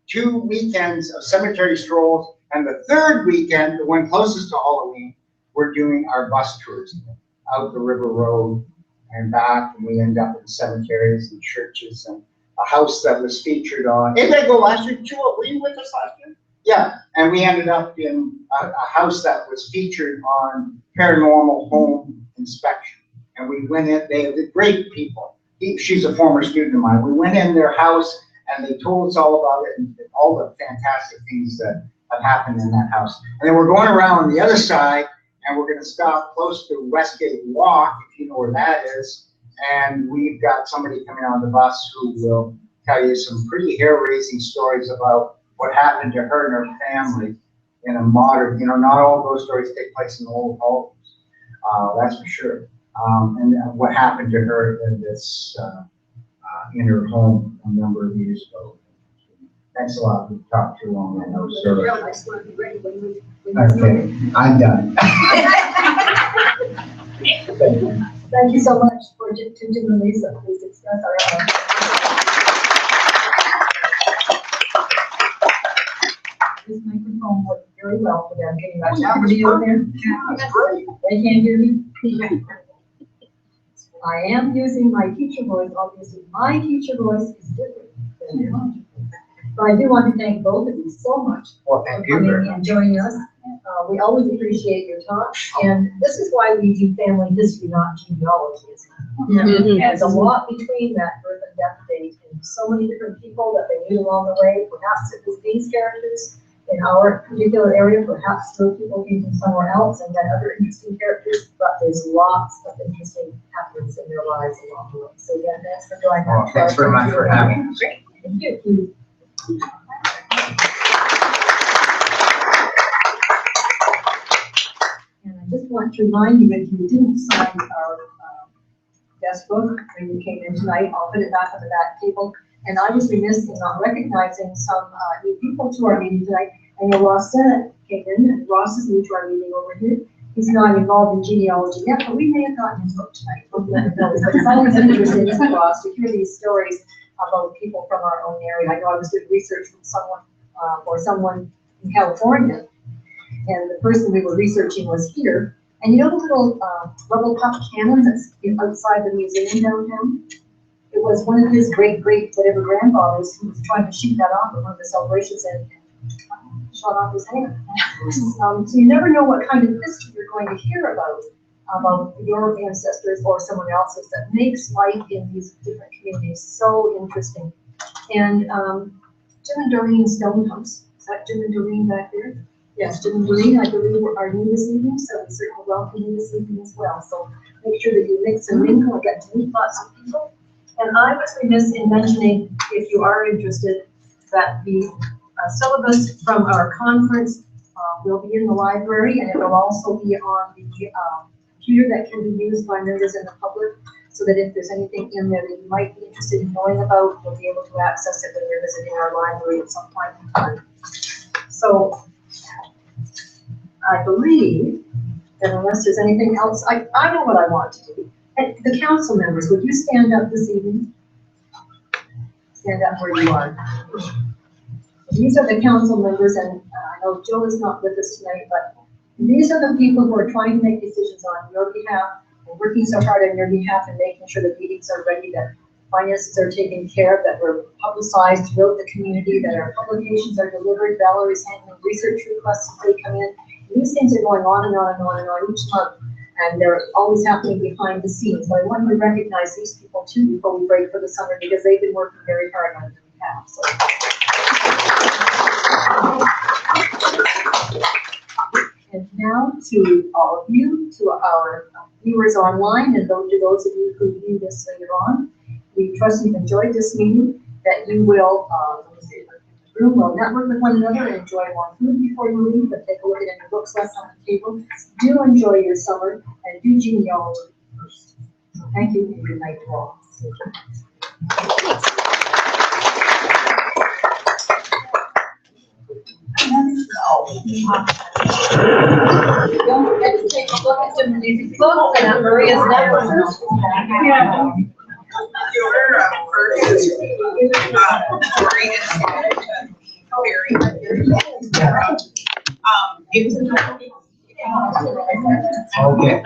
two weekends of cemetery strolls, and the third weekend, the one closest to Halloween, we're doing our bus tours out the River Road and back, and we end up in cemeteries and churches and a house that was featured on. Did I go last year? Were you with us last year? Yeah, and we ended up in a house that was featured on Paranormal Home Inspection, and we went in. They were great people. She's a former student of mine. We went in their house, and they told us all about it and all the fantastic things that have happened in that house. And then we're going around the other side, and we're going to stop close to Westgate Walk, if you know where that is. And we've got somebody coming on the bus who will tell you some pretty hair-raising stories about what happened to her and her family in a modern, not all of those stories take place in old homes, that's for sure. And what happened to her in this, in her home a number of years ago. Thanks a lot. We've talked too long, I know, sir. Okay, I'm done. Thank you. Thank you so much for Jim and Lisa. Please express our This microphone works very well for them. Can you imagine everybody out there? That's great. They can't hear me. I am using my teacher voice. Obviously, my teacher voice is different than yours. But I do want to thank both of you so much Well, for thank you. coming and joining us. We always appreciate your talk, and this is why we do family history, not genealogy, isn't it? There's a lot between that birth and death date, and so many different people that they meet along the way. Perhaps it was these characters in our particular area, perhaps those people came from somewhere else and had other interesting characters, but there's lots of interesting happenings in their lives along the way. So again, thanks for joining us. Thanks very much for having us. Thank you. And I just want to remind you, if you didn't sign our desk book when you came in tonight, I'll put it back on the back table. And I was remiss in not recognizing some new people to our meeting tonight. I know Ross Sennett came in, and Ross is new to our meeting over here. He's not involved in genealogy yet, but we may have gotten his book tonight. But it's always interesting, isn't it, Ross, to hear these stories about people from our own area. I know I was doing research from someone in California, and the person we were researching was here. And you know the little rubble cup cannon that's outside the museum downtown? It was one of his great-whatever grandfathers who was trying to shoot that off at one of the celebrations and shot off his hand. So you never know what kind of history you're going to hear about your ancestors or someone else's that makes life in these different communities so interesting. And Jim and Doreen Stonehouse, is that Jim and Doreen back there? Yes, Jim and Green, I believe, are new this evening, so we certainly welcome you this evening as well. So make sure that you mix and mingle and get to meet lots of people. And I was remiss in mentioning, if you are interested, that the syllabus from our conference will be in the library, and it will also be on the computer that can be used by members in the public, so that if there's anything in there that you might be interested in knowing about, you'll be able to access it when you're visiting our library at some point in time. So I believe that unless there's anything else, I know what I want to do. And the council members, would you stand up this evening? Stand up where you are. These are the council members, and I know Jill is not with us tonight, but these are the people who are trying to make decisions on your behalf, and working so hard on your behalf and making sure the meetings are ready, that finances are taken care of, that we're publicized throughout the community, that our publications are delivered. Valerie's handling research requests as they come in. These things are going on and on and on and on each month, and they're always happening behind the scenes. But I want to recognize these people too before we break for the summer, because they've been working very hard on your behalf. So. And now to all of you, to our viewers online, and to those of you who view this later on, we trust you've enjoyed this meeting, that you will, the room will network with one another and enjoy more food before you leave, but take a look at any books left on the table. Do enjoy your summer, and do genealogy first. So thank you, and good night to all. Don't forget to take a look at some of these books and Maria's networks. Yeah. Okay.